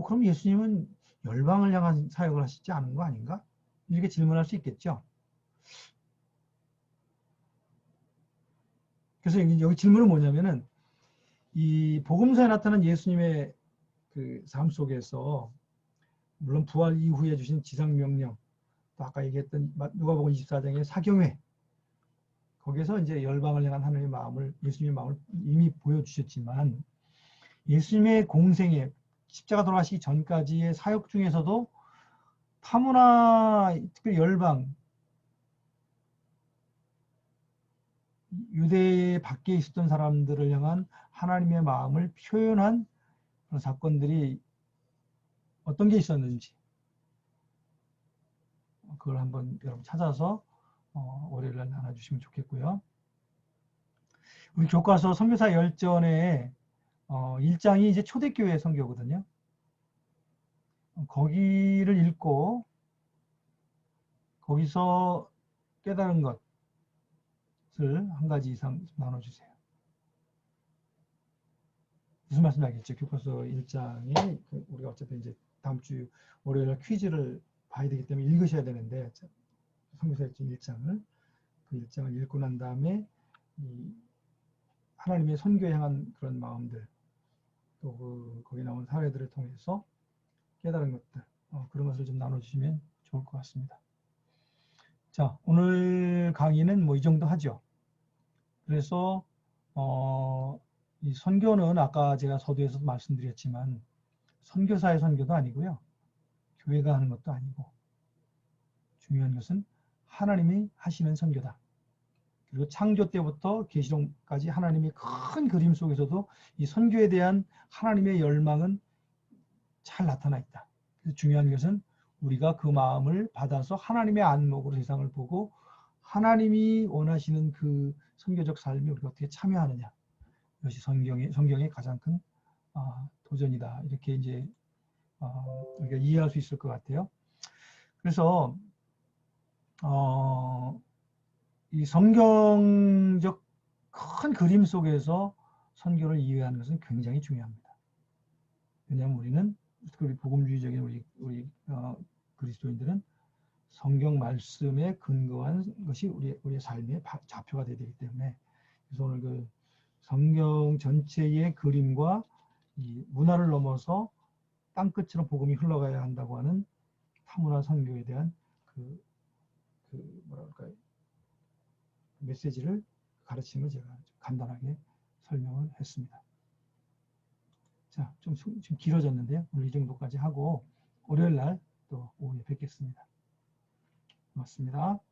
그럼 예수님은 열방을 향한 사역을 하시지 않은 거 아닌가? 이렇게 질문할 수 있겠죠. 그래서 여기 질문은 뭐냐면은 이 복음서에 나타난 예수님의 그 삶 속에서 물론 부활 이후에 주신 지상명령, 또 아까 얘기했던 누가복음 24장의 사경회, 거기서 이제 열방을 향한 하나님의 마음을, 예수님의 마음을 이미 보여주셨지만 예수님의 공생에 십자가 돌아가시기 전까지의 사역 중에서도 타문화, 특별히 열방, 유대 밖에 있었던 사람들을 향한 하나님의 마음을 표현한 그런 사건들이 어떤 게 있었는지, 그걸 한번 여러분 찾아서 월요일 날 나눠주시면 좋겠고요. 우리 교과서 선교사 열전에 1장이 이제 초대교회 선교거든요. 거기를 읽고 거기서 깨달은 것을 한 가지 이상 나눠주세요. 무슨 말씀인지 알겠죠? 교과서 1장에 우리가 어차피 이제 다음 주 월요일 퀴즈를 봐야 되기 때문에 읽으셔야 되는데, 선교사 1장을 그 1장을 읽고 난 다음에 이 하나님의 선교에 향한 그런 마음들, 또 거기 나온 사례들을 통해서 깨달은 것들, 그런 것을 좀 나눠주시면 좋을 것 같습니다. 자, 오늘 강의는 뭐 이 정도 하죠. 그래서 이 선교는 아까 제가 서두에서도 말씀드렸지만 선교사의 선교도 아니고요, 교회가 하는 것도 아니고, 중요한 것은 하나님이 하시는 선교다. 그리고 창조 때부터 계시록까지 하나님의 큰 그림 속에서도 이 선교에 대한 하나님의 열망은 잘 나타나 있다. 그래서 중요한 것은 우리가 그 마음을 받아서 하나님의 안목으로 세상을 보고 하나님이 원하시는 그 선교적 삶에 우리가 어떻게 참여하느냐. 이것이 성경의 가장 큰 도전이다. 이렇게 이제 우리가 이해할 수 있을 것 같아요. 그래서 이 성경적 큰 그림 속에서 선교를 이해하는 것은 굉장히 중요합니다. 왜냐하면 우리는 특히 복음주의적인 우리 그리스도인들은 성경 말씀에 근거한 것이 우리의 삶의 좌표가 되어야 되기 때문에, 그래서 오늘 그 성경 전체의 그림과 이 문화를 넘어서 땅끝으로 복음이 흘러가야 한다고 하는 타문화 선교에 대한 그 뭐랄까요, 메시지를, 가르침을 제가 간단하게 설명을 했습니다. 자, 좀 길어졌는데요. 오늘 이 정도까지 하고 월요일 날 또 오후에 뵙겠습니다. 고맙습니다.